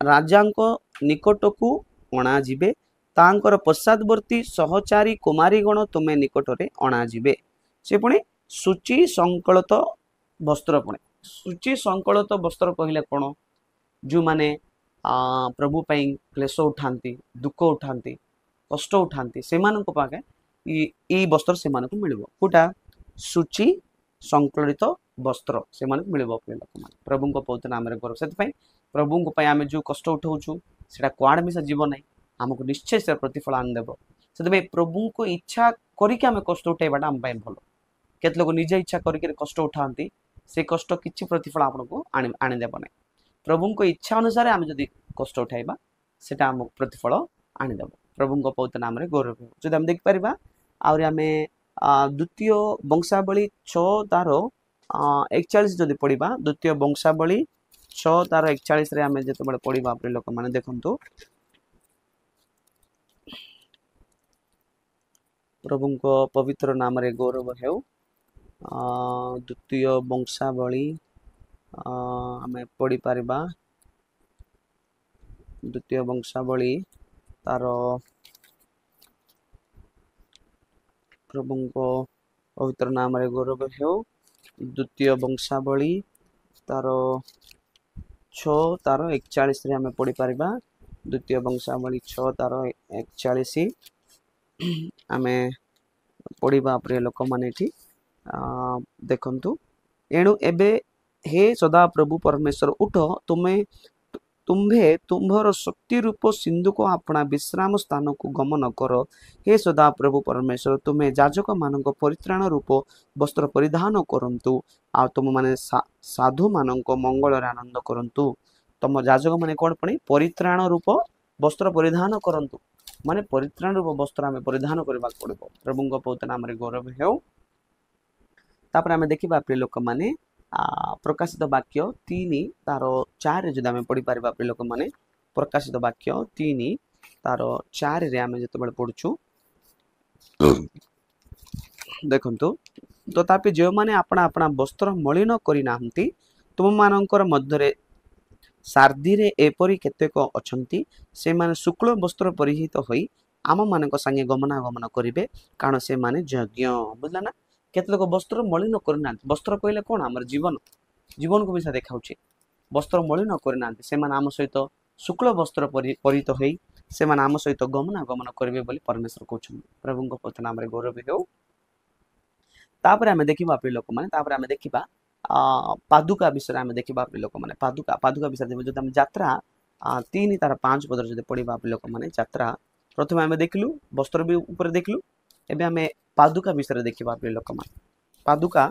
ରାଜାଙ୍କ ନିକଟକୁ ଅଣାଯିବେ ତାଙ୍କର ପଶ୍ଚାତବର୍ତ୍ତୀ ସହଚାରୀ କୁମାରୀଗଣ ତୁମେ ନିକଟରେ ଅଣାଯିବେ ସେ ପୁଣି ଶୁଚି ସଂକଳତ ବସ୍ତ୍ର ପୁଣି ଶୁଚି ସଂକଳତ ବସ୍ତ୍ର କହିଲେ କଣ ଯୋଉମାନେ ପ୍ରଭୁ ପାଇଁ କ୍ଲେଶ ଉଠାନ୍ତି ଦୁଃଖ ଉଠାନ୍ତି କଷ୍ଟ ଉଠାନ୍ତି ସେମାନଙ୍କ ପାଖେ ଏଇ ବସ୍ତ୍ର ସେମାନଙ୍କୁ ମିଳିବ କୋଉଟା ଶୁଚି ସଂକଳିତ ବସ୍ତ୍ର ସେମାନଙ୍କୁ ମିଳିବ ଲୋକମାନେ ପ୍ରଭୁଙ୍କ ପବିତ୍ର ନାମରେ ଗୌରବ ସେଥିପାଇଁ ପ୍ରଭୁଙ୍କ ପାଇଁ ଆମେ ଯୋଉ କଷ୍ଟ ଉଠାଉଛୁ ସେଟା କୁଆଡେ ମିଶା ଯିବ ନାହିଁ ଆମକୁ ନିଶ୍ଚୟ ସେ ପ୍ରତିଫଳ ଆଣିଦେବ ସେଥିପାଇଁ ପ୍ରଭୁଙ୍କ ଇଚ୍ଛା କରିକି ଆମେ କଷ୍ଟ ଉଠାଇବାଟା ଆମ ପାଇଁ ଭଲ କେତେ ଲୋକ ନିଜ ଇଚ୍ଛା କରିକି କଷ୍ଟ ଉଠାନ୍ତି ସେ କଷ୍ଟ କିଛି ପ୍ରତିଫଳ ଆପଣଙ୍କୁ ଆଣିଦେବ ନାହିଁ ପ୍ରଭୁଙ୍କ ଇଚ୍ଛା ଅନୁସାରେ ଆମେ ଯଦି କଷ୍ଟ ଉଠାଇବା ସେଟା ଆମକୁ ପ୍ରତିଫଳ ଆଣିଦେବ ପ୍ରଭୁଙ୍କ ପବିତ୍ର ନାମରେ ଗୌରବ ଯଦି ଆମେ ଦେଖିପାରିବା ଆହୁରି ଆମେ ଦ୍ୱିତୀୟ ବଂଶାବଳୀ 6 ତାର 41 ଯଦି ପଢିବା ଦ୍ୱିତୀୟ ବଂଶାବଳୀ 6 ତାର 41 ରେ ଆମେ ଯେତେବେଳେ ପଢିବା ପ୍ରିୟ ଲୋକମାନେ ଦେଖନ୍ତୁ ପ୍ରଭୁଙ୍କ ପବିତ୍ର ନାମରେ ଗୌରବ ହେଉ ଦ୍ୱିତୀୟ ବଂଶାବଳୀ ଆମେ ପଢିପାରିବା ଦ୍ୱିତୀୟ ବଂଶାବଳୀ ତାର ପ୍ରଭୁଙ୍କ ପବିତ୍ର ନାମରେ ଗୌରବ ହେଉ ଦ୍ୱିତୀୟ ବଂଶାବଳୀ ତାର 6 ତାର 41 ରେ ଆମେ ପଢିପାରିବା ଦ୍ୱିତୀୟ ବଂଶାବଳୀ 6 ତାର 41 ଆମେ ପଢିବା ପ୍ରିୟ ଲୋକମାନେ ଏଠି ଦେଖନ୍ତୁ ଏଣୁ ଏବେ हे सदा प्रभु परमेश्वर उठ तुम्भे तुम्भर शक्ति रूप सिंधु को अपना विश्राम स्थान को गमन कर हे सदा प्रभु परमेश्वर तुम्हें याजक मानक परित्राण रूप वस्त्र परिधान करंतु आ तुम माने साधु मानक मंगल आनंद करंतु तुम याजक माने कोन पणी परित्राण रूप वस्त्र परिधान करंतु माने परित्राण रूप वस्त्र आमे परिधान करबा पड़िबो प्रभुଙ୍କ पवित्र नाम रे गौरव हेउ तापर आमे देखिबा प्रिय लोक माने प्रकाशित वाक्य 3 तार 4 जदि आमे पढ़ी पारिबा प्रिय लोक माने प्रकाशित वाक्य 3 तार 4 रे आमे जते बेले पढुछु ଦେଖନ୍ତୁ ତଥାପି ଯେଉଁମାନେ ଆପଣା ଆପଣା ବସ୍ତ୍ର ମଳିନ କରିନାହାନ୍ତି ତୁମମାନଙ୍କର ମଧ୍ୟରେ ସାର୍ଦ୍ଧିରେ ଏପରି କେତେକ ଅଛନ୍ତି ସେମାନେ ଶୁକ୍ଳ ବସ୍ତ୍ର ପରିହିତ ହୋଇ ଆମମାନଙ୍କ ସାଙ୍ଗେ ଗମନାଗମନ କରିବେ କାରଣ ସେମାନେ ଯଜ୍ଞ ବୁଝିଲା ନା କେତେ ଲୋକ ବସ୍ତ୍ର ମଳିନ କରିନାହାନ୍ତି ବସ୍ତ୍ର କହିଲେ କ'ଣ ଆମର ଜୀବନକୁ ବି ସେ ଦେଖାଉଛି ବସ୍ତ୍ର ମଳିନ କରିନାହାନ୍ତି ସେମାନେ ଆମ ସହିତ ଶୁକ୍ଳ ବସ୍ତ୍ର ପରିହିତ ହୋଇ ସେମାନେ ଆମ ସହିତ ଗମନାଗମନ କରିବେ ବୋଲି ପରମେଶ୍ୱର କହୁଛନ୍ତି ପ୍ରଭୁଙ୍କ ପଥ ନାମରେ ଗୌରବ ହେଉ ତାପରେ ଆମେ ଦେଖିବା ପ୍ରିୟ ଲୋକମାନେ ତାପରେ ଆମେ ଦେଖିବା ପାଦୁକା ବିଷୟରେ ଆମେ ଦେଖିବା ପ୍ରିୟ ଲୋକମାନେ ପାଦୁକା ବିଷୟରେ ଯଦି ଆମେ ଯାତ୍ରା 3 ତାର 5 ପଦରେ ଯଦି ପଢିବା ପ୍ରିୟ ଲୋକମାନେ ଯାତ୍ରା ପ୍ରଥମେ ଆମେ ଦେଖିଲୁ ବସ୍ତ୍ର ବି ଉପରେ ଦେଖିଲୁ ଏବେ ଆମେ ପାଦୁକା ବିଷୟରେ ଦେଖିବା ପ୍ରିୟ ଲୋକମାନେ ପାଦୁକା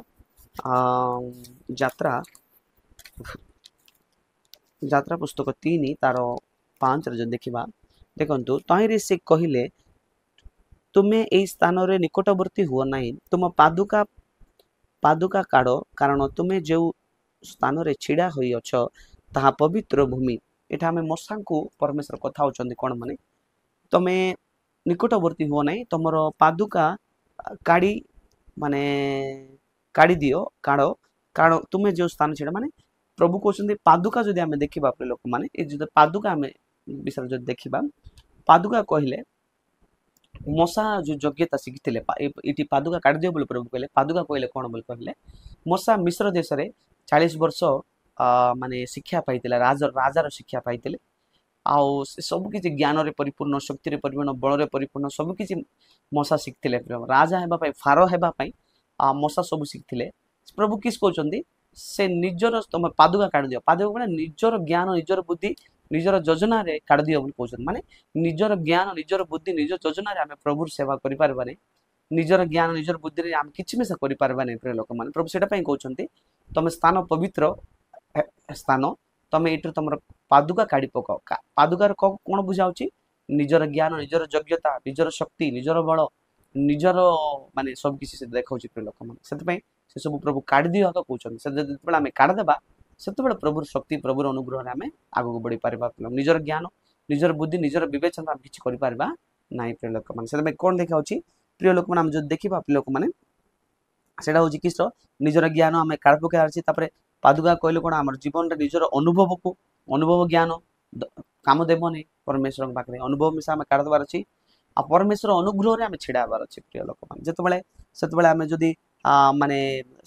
ଯାତ୍ରା ପୁସ୍ତକ 3 ତାର 5 ରେ ଯଦି ଦେଖିବା ଦେଖନ୍ତୁ ତହିଁରେ ସେ କହିଲେ ତୁମେ ଏହି ସ୍ଥାନରେ ନିକଟବର୍ତ୍ତୀ ହୁଅ ନାହିଁ ତୁମ ପାଦୁକା କାଢ କାରଣ ତୁମେ ଯେଉଁ ସ୍ଥାନରେ ଛିଡ଼ା ହୋଇଅଛ ତାହା ପବିତ୍ର ଭୂମି ଏଠା ଆମେ ମଶାଙ୍କୁ ପରମେଶ୍ୱର କଥା ହଉଛନ୍ତି କ'ଣ ମାନେ ତମେ ନିକଟବର୍ତ୍ତୀ ହୁଅ ନାହିଁ ତମର ପାଦୁକା କାଢି ଦିଅ କାରଣ ତୁମେ ଯେଉଁ ସ୍ଥାନ ଛିଡ଼ା ମାନେ ପ୍ରଭୁ କହୁଛନ୍ତି ପାଦୁକା ଯଦି ଆମେ ଦେଖିବା ଲୋକମାନେ ଏ ଯଦି ପାଦୁକା ଆମେ ବିଷୟରେ ଯଦି ଦେଖିବା ପାଦୁକା କହିଲେ ମଶା ଯେଉଁ ଯୋଗ୍ୟତା ଶିଖିଥିଲେ ଏଠି ପାଦୁକା କାଢିଦିଅ ବୋଲି ପ୍ରଭୁ କହିଲେ ପାଦୁକା କହିଲେ କ'ଣ ବୋଲି କହିଲେ ମଶା ମିଶ୍ର ଦେଶରେ 40 ବର୍ଷ ମାନେ ଶିକ୍ଷା ପାଇଥିଲେ ରାଜାର ଶିକ୍ଷା ପାଇଥିଲେ ଆଉ ସବୁକିଛି ଜ୍ଞାନରେ ପରିପୂର୍ଣ୍ଣ ଶକ୍ତିରେ ପରିପୂର୍ଣ୍ଣ ବଳରେ ପରିପୂର୍ଣ୍ଣ ସବୁକିଛି ମଶା ଶିଖିଥିଲେ ରାଜା ହେବା ପାଇଁ ଫାର ହେବା ପାଇଁ ମଶା ସବୁ ଶିଖିଥିଲେ ପ୍ରଭୁ କିସ୍ କହୁଛନ୍ତି ସେ ନିଜର ତମେ ପାଦୁକା କାଢିଦିଅ ପାଦୁକା ମାନେ ନିଜର ଜ୍ଞାନ ନିଜର ବୁଦ୍ଧି ନିଜର ଯୋଜନାରେ କାଢିଦିଅ ବୋଲି କହୁଛନ୍ତି ମାନେ ନିଜର ଜ୍ଞାନ ନିଜର ବୁଦ୍ଧି ନିଜ ଯୋଜନାରେ ଆମେ ପ୍ରଭୁର ସେବା କରିପାରିବାନି ନିଜର ଜ୍ଞାନ ନିଜର ବୁଦ୍ଧିରେ ଆମେ କିଛି ମିଶା କରିପାରିବାନି ପ୍ରିୟ ଲୋକମାନେ ପ୍ରଭୁ ସେଟା ପାଇଁ କହୁଛନ୍ତି ତମେ ସ୍ଥାନ ପବିତ୍ର ସ୍ଥାନ ତମେ ଏଇଠୁ ତମର ପାଦୁକା କାଢି ପକାଅ ପାଦୁକାର କ'ଣ ବୁଝାଉଛି ନିଜର ଜ୍ଞାନ ନିଜର ଯୋଗ୍ୟତା ନିଜର ଶକ୍ତି ନିଜର ବଳ ନିଜର ମାନେ ସବୁ କିଛି ସେ ଦେଖାଉଛି ପ୍ରିୟ ଲୋକମାନେ ସେଥିପାଇଁ ସେ ସବୁ ପ୍ରଭୁ କାଢି ଦିଅ କହୁଛନ୍ତି ସେ ଯେତେବେଳେ ଆମେ କାଢିଦେବା ସେତେବେଳେ ପ୍ରଭୁର ଶକ୍ତି ପ୍ରଭୁର ଅନୁଗ୍ରହରେ ଆମେ ଆଗକୁ ବଢି ପାରିବା ନିଜର ଜ୍ଞାନ ନିଜର ବୁଦ୍ଧି ନିଜର ବିବେଚନା ଆମେ କିଛି କରିପାରିବା ନାହିଁ ପ୍ରିୟ ଲୋକମାନେ ସେଥିପାଇଁ କ'ଣ ଦେଖାଉଛି ପ୍ରିୟ ଲୋକମାନେ ଆମେ ଯଦି ଦେଖିବା ପ୍ରିୟ ଲୋକମାନେ ସେଟା ହଉଛି କିସ ନିଜର ଜ୍ଞାନ ଆମେ କାଢି ପକାଇବାର ଅଛି ତାପରେ ପାଦୁକା କହିଲେ କ'ଣ ଆମର ଜୀବନରେ ନିଜର ଅନୁଭବ ଜ୍ଞାନ କାମ ଦେବନି ପରମେଶ୍ୱରଙ୍କ ପାଖରେ ଅନୁଭବ ମିଶା ଆମେ କାଢିଦେବାର ଅଛି ଆଉ ପରମେଶ୍ୱର ଅନୁଗ୍ରହରେ ଆମେ ଛିଡ଼ା ହେବାର ଅଛି ପ୍ରିୟ ଲୋକମାନେ ସେତେବେଳେ ଆମେ ଯଦି ମାନେ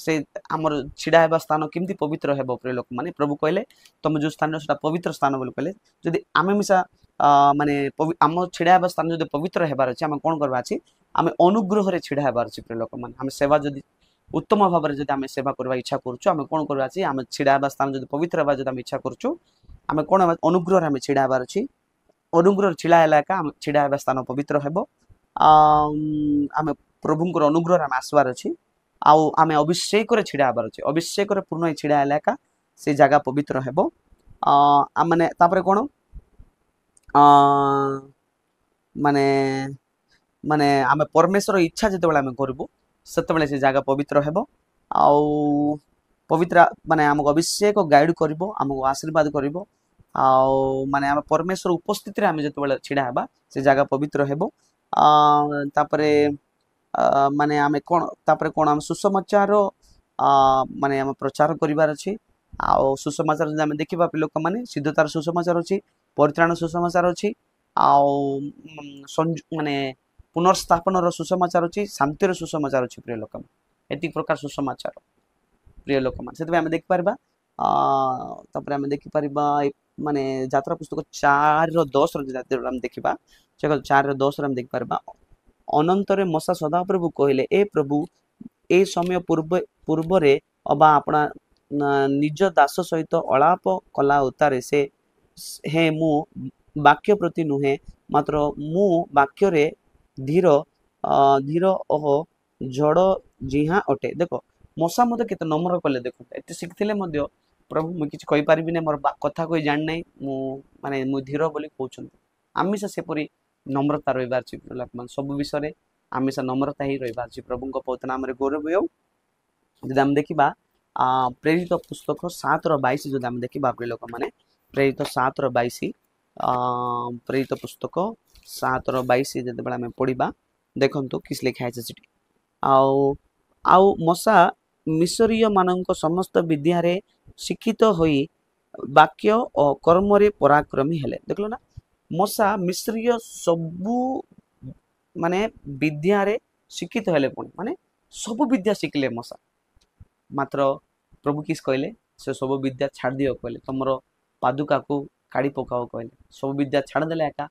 ସେ ଆମର ଛିଡ଼ା ହେବା ସ୍ଥାନ କେମିତି ପବିତ୍ର ହେବ ପ୍ରିୟ ଲୋକମାନେ ପ୍ରଭୁ କହିଲେ ତମେ ଯେଉଁ ସ୍ଥାନ ସେଟା ପବିତ୍ର ସ୍ଥାନ ବୋଲି କହିଲେ ଯଦି ଆମେ ମିଶା ମାନେ ଆମ ଛିଡ଼ା ହେବା ସ୍ଥାନ ଯଦି ପବିତ୍ର ହେବାର ଅଛି ଆମେ କ'ଣ କରିବା ଅଛି ଆମେ ଅନୁଗ୍ରହରେ ଛିଡ଼ା ହେବାର ଅଛି ପ୍ରିୟ ଲୋକମାନେ ଆମେ ସେବା ଯଦି ଉତ୍ତମ ଭାବରେ ଯଦି ଆମେ ସେବା କରିବା ଇଚ୍ଛା କରୁଛୁ ଆମେ କ'ଣ କରିବା ଅଛି ଆମେ ଛିଡ଼ା ହେବା ସ୍ଥାନ ଯଦି ପବିତ୍ର ହେବା ଯଦି ଆମେ ଇଚ୍ଛା କରୁଛୁ ଆମେ କ'ଣ ଅନୁଗ୍ରହରେ ଆମେ ଛିଡ଼ା ହେବାର ଅଛି ଅନୁଗ୍ରହରେ ଛିଡ଼ା ହେଲା ଏକା ଆମେ ଛିଡ଼ା ହେବା ସ୍ଥାନ ପବିତ୍ର ହେବ ଆମେ ପ୍ରଭୁଙ୍କର ଅନୁଗ୍ରହରେ ଆମେ ଆସିବାର ଅଛି ଆଉ ଆମେ ଅଭିଷେକରେ ଛିଡ଼ା ହେବାର ଅଛି ଅଭିଷେକରେ ପୂର୍ଣ୍ଣ ଛିଡ଼ା ହେଲା ଏକା ସେ ଜାଗା ପବିତ୍ର ହେବ ମାନେ ତାପରେ କ'ଣ ମାନେ ମାନେ ଆମେ ପରମେଶ୍ୱର ଇଚ୍ଛା ଯେତେବେଳେ ଆମେ କରିବୁ ସେତେବେଳେ ସେ ଜାଗା ପବିତ୍ର ହେବ ଆଉ ପବିତ୍ର ମାନେ ଆମକୁ ଅଭିଷେକ ଗାଇଡ୍ କରିବ ଆମକୁ ଆଶୀର୍ବାଦ କରିବ ଆଉ ମାନେ ଆମେ ପରମେଶ୍ୱର ଉପସ୍ଥିତିରେ ଆମେ ଯେତେବେଳେ ଛିଡ଼ା ହେବା ସେ ଜାଗା ପବିତ୍ର ହେବ ତାପରେ ମାନେ ଆମେ କ'ଣ ତାପରେ କ'ଣ ଆମେ ସୁସମାଚାର ମାନେ ଆମେ ପ୍ରଚାର କରିବାର ଅଛି ଆଉ ସୁସମାଚାର ଯଦି ଆମେ ଦେଖିବା ଲୋକମାନେ ସିଦ୍ଧତାର ସୁସମାଚାର ଅଛି ପରିତ୍ରାଣ ସୁସମାଚାର ଅଛି ଆଉ ମାନେ ପୁନର୍ସ୍ଥାପନର ସୁସମାଚାର ଅଛି ଶାନ୍ତିର ସୁସମାଚାର ଅଛି ପ୍ରିୟ ଲୋକମାନେ ଏତିକି ପ୍ରକାର ସୁସମାଚାର ପ୍ରିୟ ଲୋକମାନେ ସେଥିପାଇଁ ଆମେ ଦେଖିପାରିବା ତାପରେ ଆମେ ଦେଖିପାରିବା ମାନେ ଯାତ୍ରା ପୁସ୍ତକ 4:10 ଯଦି ଆମେ ଦେଖିବା 4:10 ଆମେ ଦେଖିପାରିବା ଅନନ୍ତରେ ମଶା ସଦାପ୍ରଭୁ କହିଲେ ଏ ପ୍ରଭୁ ଏ ସମୟ ପୂର୍ବରେ ଅବା ଆପଣା ନିଜ ଦାସ ସହିତ ଅଳାପ କଲା ଉତ୍ତାରେ ସେ ହେ ମୁଁ ବାକ୍ୟ ପ୍ରତି ନୁହେଁ ମାତ୍ର ମୁଁ ବାକ୍ୟରେ ଧୀର ଓ ଝଡ଼ ଜିହା ଅଟେ ଦେଖ ମଶା ମୋତେ କେତେ ନମ୍ର କଲେ ଦେଖନ୍ତୁ ଏତେ ଶିଖିଥିଲେ ମଧ୍ୟ ପ୍ରଭୁ ମୁଁ କିଛି କହିପାରିବିନି ମୋର କଥା କହି ଜାଣିନାହିଁ ମୁଁ ଧୀର ବୋଲି କହୁଛନ୍ତି ଆମିଷ ସେପରି ନମ୍ରତା ରହିବାର ଅଛି ଲୋକମାନେ ସବୁ ବିଷୟରେ ଆମିଷ ନମ୍ରତା ହିଁ ରହିବାର ଅଛି ପ୍ରଭୁଙ୍କ ପବିତ୍ର ନାମରେ ଗୌରବ ହେଉ ଯଦି ଆମେ ଦେଖିବା ପ୍ରେରିତ ପୁସ୍ତକ 7:22 ଯଦି ଆମେ ଦେଖିବା ପ୍ରିୟ ଲୋକମାନେ ପ୍ରେରିତ 7:22 ପ୍ରେରିତ ପୁସ୍ତକ 7:22 ଯେତେବେଳେ ଆମେ ପଢିବା ଦେଖନ୍ତୁ କିସ୍ ଲେଖା ହେଇଛି ସେଠି ଆଉ ଆଉ ମଶା ମିଶରୀୟ ମାନଙ୍କ ସମସ୍ତ ବିଦ୍ୟାରେ ଶିକ୍ଷିତ ହୋଇ ବାକ୍ୟ ଓ କର୍ମରେ ପରାକ୍ରମୀ ହେଲେ। ଦେଖିଲ ନା, ମଶା ମିଶ୍ରୀୟ ସବୁ ମାନେ ବିଦ୍ୟାରେ ଶିକ୍ଷିତ ହେଲେ, ପୁଣି ମାନେ ସବୁ ବିଦ୍ୟା ଶିଖିଲେ ମଶା। ମାତ୍ର ପ୍ରଭୁ କିସ୍ କହିଲେ, ସେ ସବୁ ବିଦ୍ୟା ଛାଡ଼ି ଦିଅ କହିଲେ, ତମର ପାଦୁକାକୁ କାଢ଼ି ପକାଅ କହିଲେ, ସବୁ ବିଦ୍ୟା ଛାଡ଼ିଦେଲେ, ଏକା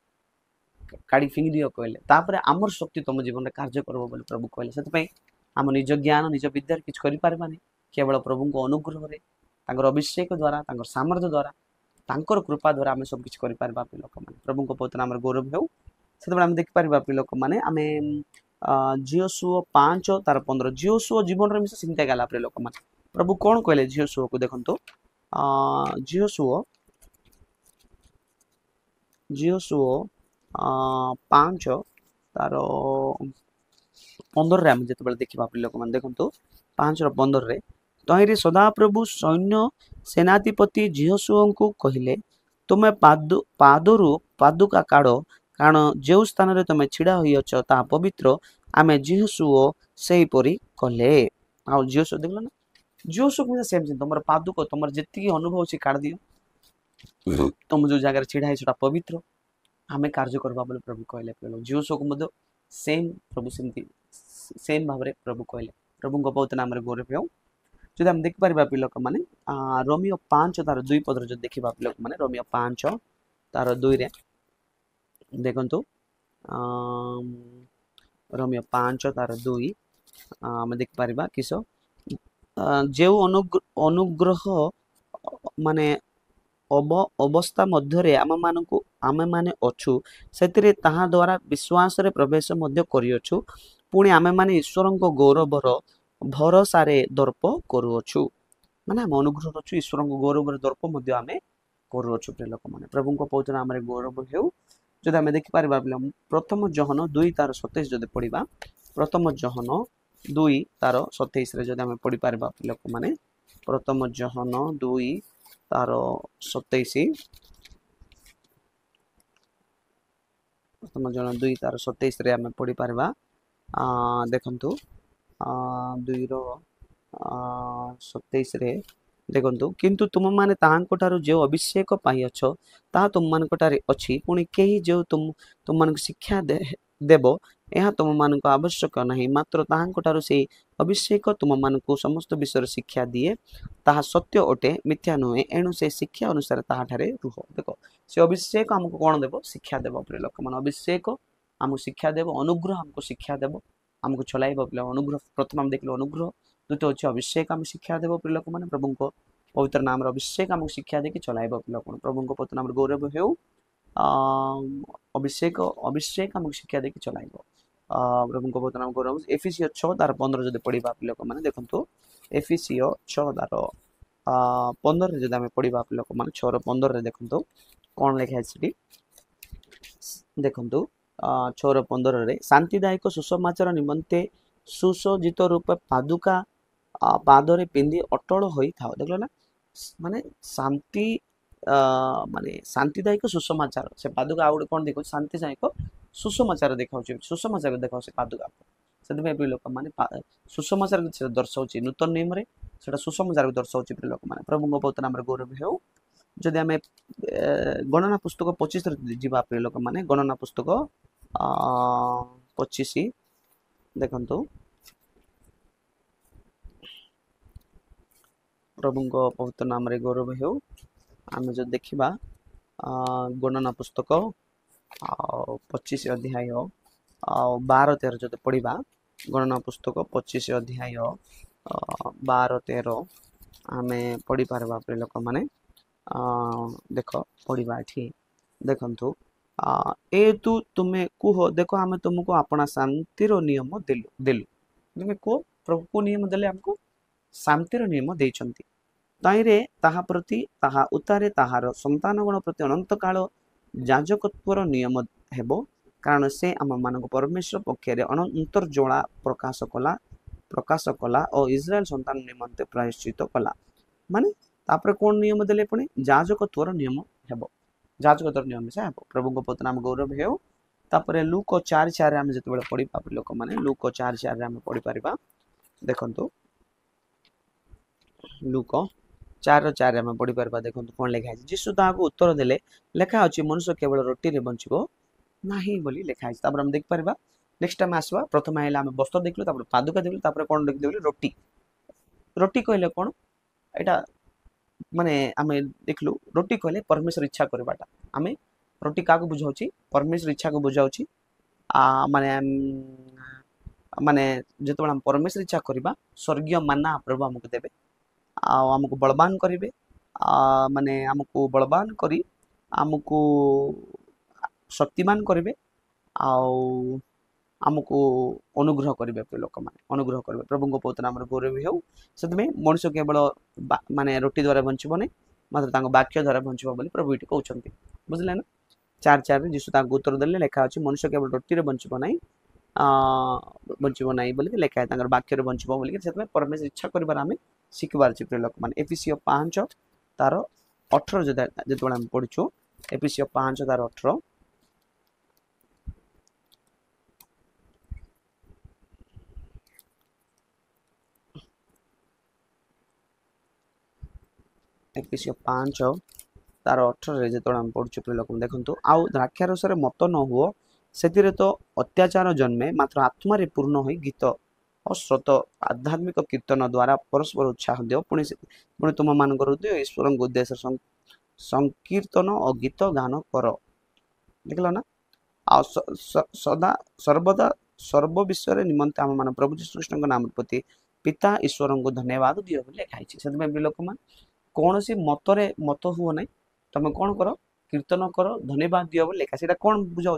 କାଢ଼ି ଫିଙ୍ଗି ଦିଅ କହିଲେ, ତାପରେ ଆମର ଶକ୍ତି ତମ ଜୀବନରେ କାର୍ଯ୍ୟ କରିବ ବୋଲି ପ୍ରଭୁ କହିଲେ। ସେଥିପାଇଁ ଆମ ନିଜ ଜ୍ଞାନ ନିଜ ବିଦ୍ୟାରେ କିଛି କରିପାରିବାନି, କେବଳ ପ୍ରଭୁଙ୍କ ଅନୁଗ୍ରହରେ, ତାଙ୍କର ଅଭିଷେକ ଦ୍ୱାରା, ତାଙ୍କର ସାମର୍ଥ୍ୟ ଦ୍ୱାରା, ତାଙ୍କର କୃପା ଦ୍ୱାରା ଆମେ ସବୁ କିଛି କରିପାରିବା ପ୍ରିୟ ଲୋକମାନେ। ପ୍ରଭୁଙ୍କ ପବିତ୍ର ନାମରେ ଗୌରବ ହେଉ। ସେତେବେଳେ ଆମେ ଦେଖିପାରିବା ପ୍ରିୟ ଲୋକମାନେ, ଆମେ ଝିଅସୁଅ 5:15 ଝିଅସୁଅ ଜୀବନରେ ମିଶା ଚିନ୍ତା ଗଲା ପ୍ରିୟ ଲୋକମାନେ। ପ୍ରଭୁ କଣ କହିଲେ ଝିଅସୁଅକୁ ଦେଖନ୍ତୁ, ଝିଅସୁଅ 5:15 ଆମେ ଯେତେବେଳେ ଦେଖିବା ପ୍ରିୟ ଲୋକମାନେ, ଦେଖନ୍ତୁ 5:15 ତହିଁରେ ସଦାପ୍ରଭୁ ସୈନ୍ୟ ସେନାଧିପତି ଝିଅସୁଅଙ୍କୁ କହିଲେ, ତୁମେ ପାଦରୁ ପାଦୁକା କାଢ଼, କାରଣ ଯେଉଁ ସ୍ଥାନରେ ତୁମେ ଛିଡ଼ା ହୋଇଅଛ ତାହା ପବିତ୍ର। ଆମେ ଝିଅସୁଅ ସେହିପରି କଲେ। ଆଉ ଝିଅସୁଅ ଦେଖିଲ ନା, ଝିଅସୁଅକୁ ସେମିତି ତମର ପାଦୁକ, ତମର ଯେତିକି ଅନୁଭବ ଅଛି କାଢ଼ି ଦିଅ, ତମ ଯୋଉ ଜାଗାରେ ଛିଡ଼ା ହେଇଛି ସେଟା ପବିତ୍ର, ଆମେ କାର୍ଯ୍ୟ କରିବା ବୋଲି ପ୍ରଭୁ କହିଲେ। ଝିଅସୁଅକୁ ମଧ୍ୟ ସେମ୍ ପ୍ରଭୁ ସେମିତି ସେମ୍ ଭାବରେ ପ୍ରଭୁ କହିଲେ। ପ୍ରଭୁଙ୍କ ପବିତ୍ର ନାମରେ ଗୌରବ ହେଉ। ଯଦି ଆମେ ଦେଖିପାରିବା ପ୍ରିୟ ଲୋକମାନେ, ରୋମିଓ 5:2 ଯଦି ଦେଖିବା ପ୍ରିୟ ଲୋକମାନେ, ରୋମିଓ 5:2 ଦେଖନ୍ତୁ, ରୋମିଓ 5:2 ଆମେ ଦେଖିପାରିବା କିସ, ଯେଉଁ ଅନୁଗ୍ରହ ମାନେ ଅବସ୍ଥା ମଧ୍ୟରେ ଆମେମାନେ ଅଛୁ, ସେଥିରେ ତାହା ଦ୍ୱାରା ବିଶ୍ୱାସରେ ପ୍ରବେଶ ମଧ୍ୟ କରିଅଛୁ। ପୁଣି ଆମେମାନେ ଈଶ୍ୱରଙ୍କ ଗୌରବର ଭରସାରେ ଦର୍ପ କରୁଅଛୁ। ମାନେ ଆମେ ଅନୁଗ୍ରହ ଅଛୁ, ଈଶ୍ୱରଙ୍କ ଗୌରବରେ ଦର୍ପ ମଧ୍ୟ ଆମେ କରୁଅଛୁ ପ୍ରିୟ ଲୋକମାନେ। ପ୍ରଭୁଙ୍କ ପବିତ୍ର ନାମରେ ଗୌରବ ହେଉ। ଯଦି ଆମେ ଦେଖିପାରିବା ପ୍ରଥମ ଜହନ 2:27 ଯଦି ପଢିବା, ପ୍ରଥମ ଜହନ 2:27 ଯଦି ଆମେ ପଢିପାରିବା ଲୋକମାନେ, ପ୍ରଥମ ଜହନ 2:27, ପ୍ରଥମ ଜହନ 2:27 ଆମେ ପଢିପାରିବା। ଦେଖନ୍ତୁ 2:27 ଦେଖନ୍ତୁ, କିନ୍ତୁ ତୁମମାନେ ତାହାଙ୍କ ଠାରୁ ଯେଉଁ ଅଭିଷେକ ପାଇଅଛ ତାହା ତୁମମାନଙ୍କଠାରେ ଅଛି, ପୁଣି କେହି ଯେଉଁ ତୁମମାନଙ୍କୁ ଶିକ୍ଷା ଦେବ ଏହା ତୁମମାନଙ୍କ ଆବଶ୍ୟକ ନାହିଁ, ମାତ୍ର ତାହାଙ୍କ ଠାରୁ ସେହି ଅଭିଷେକ ତୁମମାନଙ୍କୁ ସମସ୍ତ ବିଷୟରେ ଶିକ୍ଷା ଦିଏ। ତାହା ସତ୍ୟ ଅଟେ, ମିଥ୍ୟା ନୁହେଁ, ଏଣୁ ସେ ଶିକ୍ଷା ଅନୁସାରେ ତାହାଠାରେ ରୁହ। ଦେଖ, ସେ ଅଭିଷେକ ଆମକୁ କଣ ଦେବ? ଶିକ୍ଷା ଦେବ ପ୍ରିୟ ଲୋକମାନେ। ଅଭିଷେକ ଆମକୁ ଶିକ୍ଷା ଦେବ, ଅନୁଗ୍ରହ ଆମକୁ ଶିକ୍ଷା ଦେବ, ଆମକୁ ଚଲାଇବ ପିଲା। ଅନୁଗ୍ରହ ପ୍ରଥମେ ଆମେ ଦେଖିଲୁ ଅନୁଗ୍ରହ, ଦ୍ୱିତୀୟ ଅଛି ଅଭିଷେକ ଆମକୁ ଶିକ୍ଷା ଦେବ ପ୍ରିୟ ଲୋକମାନେ। ପ୍ରଭୁଙ୍କ ପବିତ୍ର ନାମରେ ଅଭିଷେକ ଆମକୁ ଶିକ୍ଷା ଦେଇକି ଚଲାଇବ ପ୍ରିୟ ଲୋକମାନେ। ପ୍ରଭୁଙ୍କ ପବିତ୍ର ନାମରେ ଗୌରବ ହେଉ। ଅଭିଷେକ ଆମକୁ ଶିକ୍ଷା ଦେଇକି ଚଲାଇବ। ପ୍ରଭୁଙ୍କ ପବିତ୍ର ନାମ ଗୌରବ। ଏଫେସିୟ 6:15 ଯଦି ପଢିବା ପ୍ରିୟ ଲୋକମାନେ, ଦେଖନ୍ତୁ ଏଫେସିୟ 6:15 ଯଦି ଆମେ ପଢିବା ପ୍ରିୟ ଲୋକମାନେ, 6:15 ଦେଖନ୍ତୁ କଣ ଲେଖା ଅଛି ସେଠି, ଦେଖନ୍ତୁ 6:15 ଶାନ୍ତିଦାୟକ ସୁସମାଚାର ନିମନ୍ତେ ସୁସଜ୍ଜିତ ରୂପେ ପାଦୁକା ପାଦରେ ପିନ୍ଧି ଅଟଳ ହୋଇଥାଉ। ଦେଖିଲ ନା, ମାନେ ଶାନ୍ତି ମାନେ ଶାନ୍ତିଦାୟକ ସୁସମାଚାର, ସେ ପାଦୁକା ଆଉ ଗୋଟେ କଣ ଦେଖାଉଛି? ଶାନ୍ତିଦାୟକ ସୁସମାଚାର ଦେଖାଉଛି, ସୁସମାଚାର ଦେଖାଉଛି ପାଦୁକା। ସେଥିପାଇଁ ପ୍ରିୟ ଲୋକମାନେ ସୁସମାଚାର ଦର୍ଶାଉଛି ନୂତନ ନିୟମରେ, ସେଟା ସୁସମାଚାରକୁ ଦର୍ଶାଉଛି ପ୍ରିୟ ଲୋକମାନେ। ପ୍ରଭୁଙ୍କ ପବିତ୍ର ନାମରେ ଗୌରବ ହେଉ। ଯଦି ଆମେ ଗଣନା ପୁସ୍ତକ 25 ଯିବା ପ୍ରିୟ ଲୋକମାନେ, ଗଣନା ପୁସ୍ତକ 25 ଦେଖନ୍ତୁ, ପ୍ରଭୁଙ୍କ ପବିତ୍ର ନାମରେ ଗୌରବ ହେଉ। ଆମେ ଯଦି ଦେଖିବା ଗଣନା ପୁସ୍ତକ 25 ଅଧ୍ୟାୟ 12-13 ଯଦି ପଢିବା, ଗଣନା ପୁସ୍ତକ 25 ଅଧ୍ୟାୟ 12-13 ଆମେ ପଢିପାରିବା ପ୍ରିୟ ଲୋକମାନେ। ଦେଖ ପଢିବା ଏଠି, ଦେଖନ୍ତୁ ଏତୁ ତୁମେ କୁହ, ଦେଖ ଆମେ ତୁମକୁ ଆପଣା ଶାନ୍ତିର ନିୟମ ଦେଲୁ। ତୁମେ କୁହ, ପ୍ରଭୁ କୋଉ ନିୟମ ଦେଲେ? ଆମକୁ ଶାନ୍ତିର ନିୟମ ଦେଇଛନ୍ତି। ତାହିଁରେ ତାହା ପ୍ରତି, ତାହା ଉତ୍ତାରେ ତାହାର ସନ୍ତାନଗଣ ପ୍ରତି ଅନନ୍ତ କାଳ ଯାଜକତ୍ୱର ନିୟମ ହେବ, କାରଣ ସେ ଆମମାନଙ୍କ ପରମେଶ୍ୱର ପକ୍ଷରେ ଅନ୍ତର୍ଜ୍ୱଳା ପ୍ରକାଶ କଲା ଓ ଇସ୍ରାଏଲ ସନ୍ତାନ ନିମନ୍ତେ ପ୍ରାୟଶ୍ଚିତ କଲା। ମାନେ ତାପରେ କଣ ନିୟମ ଦେଲେ? ପୁଣି ଯାଜକତ୍ୱର ନିୟମ ହେବ, ଯାଜକତ୍ୱର ନିୟମ ମିଶା ହେବ। ପ୍ରଭୁଙ୍କ ପବିତ୍ର ନାମ ଗୌରବ ହେଉ। तापर लूक 4:4 आम जो पढ़ा लोक मैंने लूक 4:4 आम पढ़ी पार देखु लूक 4:4 आम पढ़ी पार देखो कौन लिखाई जीशु ताकू उत्तर देले लेखा अच्छी मनुष्य केवल रोटी रे बंचबो नहीं बोली लिखाई हम देख पार नेक्स्ट टाइम आसवा प्रथम आम वस्त्र देखलु पादुका देखलु कौन देखलु रोटी रोटी कहले कौन एटा माने आमे देखलु रोटी कहले परमेश्वर इच्छा करबाटा आमे रोटी का बुझाऊँ परमेश्वर इच्छा को बुझाऊँ माने माने जो परमेश्वर इच्छा करवा स्वर्गीय माना प्रभु आमको देवे आमको बलवान करेंगे माने आमको बलवान करी आमको शक्तिमान करेंगे आमको अनुग्रह करेंगे लोक मैंने अनुग्रह करेंगे प्रभु को पवित्र नाम गौरव हो से मनुष्य केवल माने रोटी द्वारा बंचब नहीं मात्र वाक्य द्वारा बंचब बोली प्रभु ये कहते बुझले ना 4:4 जीशु ताकू उत्तर देले लेखा अच्छी मनुष्य केवल रोटी रे बंचब नहीं बंचब नहीं बोलिक लेखा है वाक्य रे बंचब बोलिक से परमेश्वर इच्छा कर आम शिखबार प्रिय लोक मैंने एफिसियो 5 तार 18 जो आम पढ़ुचु एफिसियो 5 तार 18 एफिसियो 5 तार 18 जो आम पढ़ुचु प्रिय लोक देखु आउ द्राक्षारस मत न हुओ से तो अत्याचार जन्मे मात्र आत्मा रे पूर्ण हो गीत और श्रोत आध्यात्मिक कीर्तन द्वारा परस्पर उत्साह दियो पुणी तुम मान हृदय ईश्वर उद्देश्य संकीर्तन और गीत गान कर देखल ना आ सदा सर्वदा सर्व विषय निमंते आम मान प्रभु यीशु कृष्ण नाम प्रति पिता ईश्वर को धन्यवाद दियो लिखाई से लोक मान कौन सी मतरे मत हुओ ना तुम कौन कर कीर्तन कर धन्यवाद दियो लिखा से कौन बुझाऊ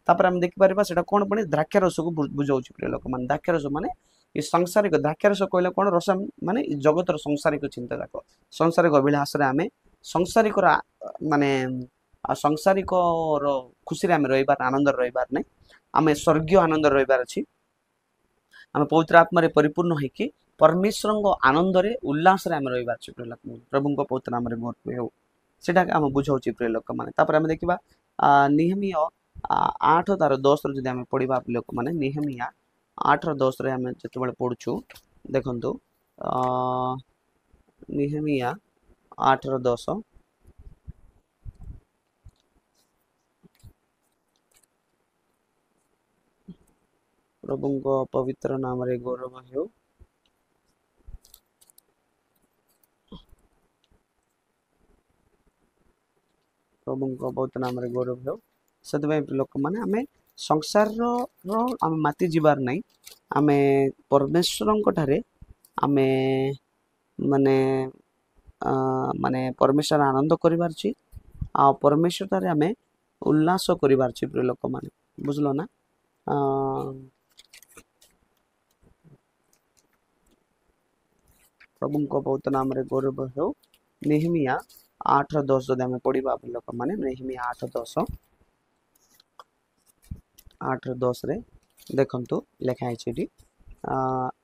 तापर हम देखिपर से कौन पड़े द्राक्षारस को बुझाऊ प्रिय लोक मैंने द्राक्षारस माने ये सांसारिक द्राक्षारस कहले कौन रस माने जगतर सांसारिक चिंता जाक सांसारिक अभिलाष आम सांसारिक माने सांसारिक खुशी आम रहीबार आनंद रहीबार नहीं आम स्वर्गीय आनंद रहीबार अच्छी आम पवित्र आत्मा परिपूर्ण होकि परमेश्वर आनंद रे उल्लास रे आम रहीबार प्रिय लोक प्रभु को पवित्र नाम गौरव हो सेटा आम बुझाऊ प्रिय लोक मैंने तापर आम देखा निहमीय 8 तार 10 जो आम पढ़ा लोक मैंने निहमिया 8:10 आम जो पढ़ुचु देखु निहमिया 8:10 प्रभु को पवित्र नाम रे गौरव हो प्रभु को पवित्र नाम रे गौरव हो से लोक मैंने आम संसार आम माति जीवार नहीं आम परमेश्वर ठारे आम माने माने परमेश्वर आनंद करिवार छी आ परमेश्वर ठारे आम उल्लास करिवार छी प्रिय लोक मैंने बुझलो ना प्रभु को पवित्र नाम रे गौरव हो निहमिया 8:10 जदि आम पढ़ा लोक मैंने निहमिया 8:10 8:10 रे देखंतु लिखाई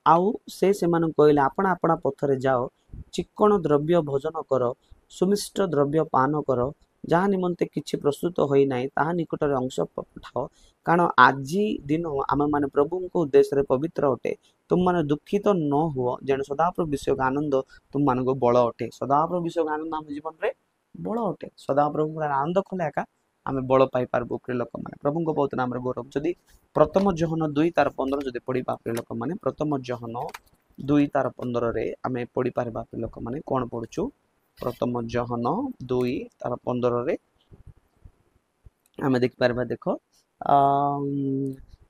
आउ से कहले आपण आपण पथरे जाओ चिक्कण द्रव्य भोजन कर सुमिष्ट द्रव्य पान कर जहाँ निमंते किछि प्रस्तुत होई नाही ताहा निकट रे अंश पठाओ कारण आज दिन आम माने प्रभु को उद्देश्य रे पवित्र अटे तुम माने दुखित न हुओ जेन सदाप्रभु विषय आनंद तुम मान को बल अटे सदाप्रभु विषय आनंद आम जीवन रे बल अटे सदाप्रभु आनंद खोले एका आम बल पाई पारबो प्रिय लोक मैंने प्रभु को पवित्र नाम रे गौरव जदि प्रथम जोहन 2 तार 15 जदि पढ़ा प्रिय लोक मैंने प्रथम जोहन 2 तार 15 रे आम पढ़ी पारबा प्रिय लोक मैंने कौन पढ़ुचु प्रथम जोहन 2 तार 15 रे आम देख पारबा देखो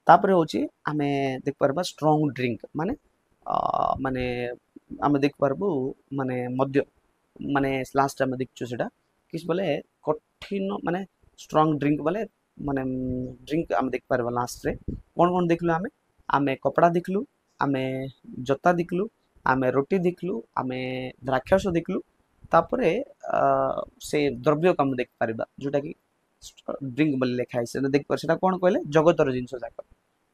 तापर होची आम देख पारबा स्ट्रांग ड्रिंक माने माने आम देख पारबो माने मद्य माने लास्ट आम देखछु सेटा किस बोले कठिन माने स्ट्रांग ड्रिंक बोले माने ड्रिंक आम देख पारबा लास्ट रे कौन कौन देखलु आमे आमे कपड़ा देखलु आमे जता देखलु आमे रोटी देखलु आमे द्राक्षारस देखलु तापरे से द्रव्य को आम देख पारबा जोटा कि ड्रिंक बोली लिखाई से देख पार सेटा कौन कहले जगतर जिनस जाक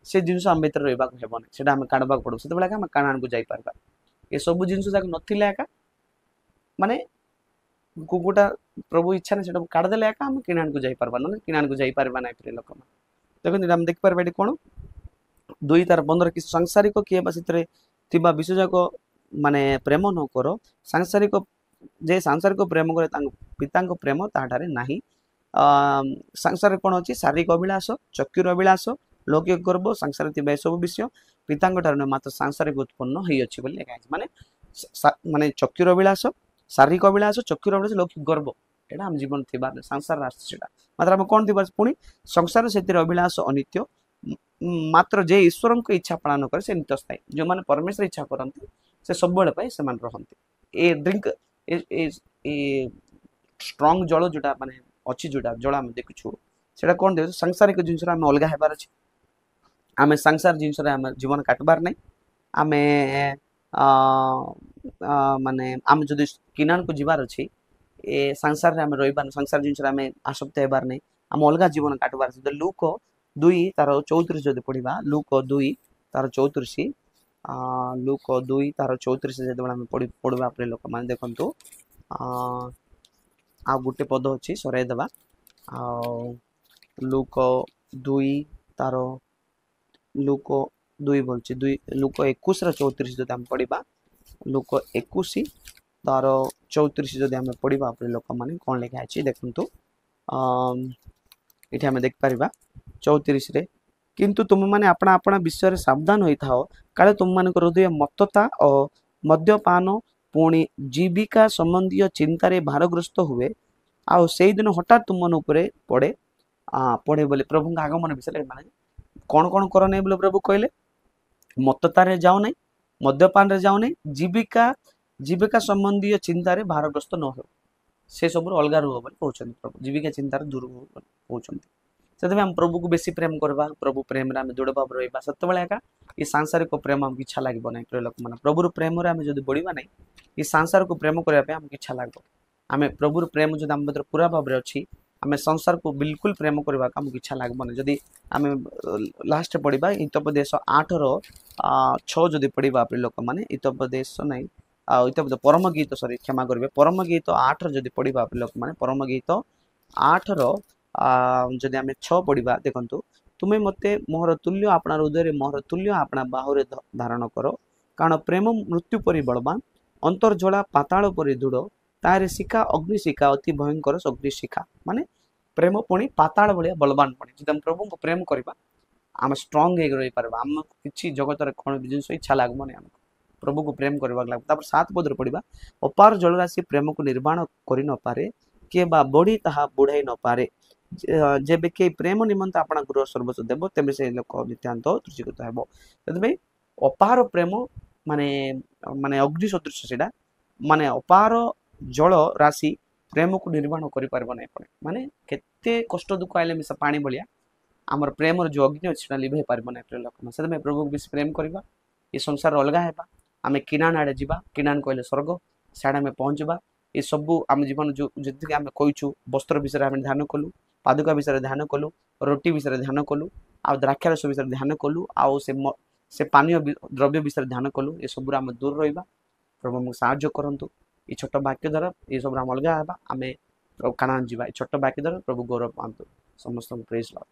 से जिनस आम भीतर रहिबा हेबनी सेटा आम काढबा पड़ो सेते बेला आम काणान को जाई पारबा ए सब जिनस जाक नथिले एका माने गोटा प्रभु इच्छा नहीं से काढ़देले एका आम किणान को जाई पारबा ना किणान को जाई पारबा ना प्रिय लोक देखो आम देखिपारे ये कौन 2 तार 15 कि सांसारिक किए थिबा विषय जाक माने प्रेम न कर सांसारिक जे सांसारिक प्रेम करे पिता प्रेम ताठारे नाही। संसार कौन अच्छी शारीरिक अभिलाष चक्षुर अभिलाष लौकिक गर्व संसार थिबा सब विषय पिता मात्र सांसारिक उत्पन्न होई अछि बोली लिखा माने माने चक्षुर अभिलाष शारीरिक अभिलाष चक्षुर अभिलाष लौकिक गर्व एटा हम जीवन थिबा संसार राष्ट्रटा मात्र हम कौन थिबा पुणी संसार से अभिलाष अनित्य मात्र जे ईश्वर को इच्छा पालन करे से नित्य स्थायी जो माने परमेश्वर इच्छा करते से सब बेले पाई से मान रहंती ए ड्रिंक ए स्ट्रांग जल जोटा माने अच्छी जोटा जल आम देखुछु सेटा कौन दे सांसारिक जिनस आम अलग हेबार अछि आम संसार जिनस जीवन काटबार नहीं आम माने आम जदि किनान को जीवार अच्छी ए संसार रे आम रहिबार संसार जिनस आम आसक्त हेबार नहीं आम अलग जीवन काटबार अछि लूक 2 तार 34 जदि पढ़ा लूक 2 तार 34 लूक 2 तार 34 जब आम पढ़ा अपने लोक मैंने देखु आ गोटे पद अच्छी सराई देवा लूक 2 तार लूक 2 बोलছি 2 लूक 21 34 जब आम पढ़ा लूक 21 तार 34 जब आम पढ़ा अपने लोक मैंने कौन लिखा है देखु ये आम देखिपर 34 रे किंतु तुम माने अपना अपना विषय सावधान होई थाओ काले तुम मान हृदय मत्तता और मद्यपान पुणी जीविका संबंधी चिंतार भारग्रस्त हुए आउ से दिन हठात तुम मन उपरे पड़े पड़े बोले प्रभु आगमन विषय माने कौन कौन कर नहीं बोले प्रभु कहले मत्ततार जाओ नहीं मद्यपान जाओ नहीं जीविका जीविका संबंधी चिंतार भारग्रस्त न हो से सब अलग रुह बोले कहते प्रभु जीविका चिंतार दूर कहते से आम प्रभु को बेसी प्रेम करवा प्रभु प्रेम आम दृढ़ भाव रहा से एका ये सांसारिक प्रेम आमको इच्छा लगे ना प्रिय लोक मैंने प्रभुर प्रेम आम जो बढ़ा ना ये सांसार को प्रेम करने आमको इच्छा लगे आम प्रभुर प्रेम जो आम भर पूरा भाव में अच्छी आम संसार को बिल्कुल प्रेम करने आमको इच्छा लगभग जदि आम लास्ट पढ़ा हितोपदेश 8:6 जदि पढ़ा प्रिय लोक मैंने हितोपदेश नहीं हितोपदेश परम गीत सॉरी क्षमा करेंगे परम गीत 8 जदि पढ़ा प्रिय लोक मैंने परम गीत 8 जदि आम 6 पढ़ा देखु तुम्हें मते मोहर तुल्य अपना हृदय मोहर तुल्य अपना बाहुरे धारण कर कारण प्रेम मृत्यु परि बलवान अंतर्जला पाताल परि दृढ़ तार शिखा अग्निशिखा अति भयंकर अग्निशिखा माने प्रेम पुणी पाताल भाया बलवान पुणी जब हम प्रभु को प्रेम करवा आम स्ट्रंग हो रही पार्बा आम कि जगत कौन भी जिन इच्छा लगभग आमको प्रभु को प्रेम करवा लगे 7 पद पढ़ा अपार जलराशि प्रेम को निर्माण कर न पारे किए बा बढ़ी ताहा बुढ़ाई न पारे जेबे के प्रेम निमंत अपना गृह सर्वस्व देव तेबे से लोक नित्यांत तृषीकृत हेब से अपार प्रेम माने माने अग्नि सदृश से माने अपार जल राशि प्रेम को निर्माण कर पारब ना पड़े माने केते कष्ट दुख आइले मिसा पानी भलिया आमर प्रेम जो अग्नि अच्छी लिभे पारब ना प्रिय लोक से प्रभु को बेस प्रेम करवा ये संसार अलग हेबा आम किनान आड़े जावा किनान कहले स्वर्ग साड़े आम पहुँचवा ये सबू आम जीवन जो जी आम कहूँ वस्त्र विषय आम ध्यान कलु पादुका विषय ध्यान कलु रोटी विषय ध्यान कलु आ द्राक्षारस विषय ध्यान कलु आउ से पानीय द्रव्य विषय ध्यान कलु ये सब आम दूर रहा प्रभु आमको साहाଯ୍य करंतु ये छोट वाक्य द्वारा ये सब आम अलग आम कानान जावा छोट वाक्य द्वारा प्रभु गौरव पातु समस्त प्रेज लॉर्ड।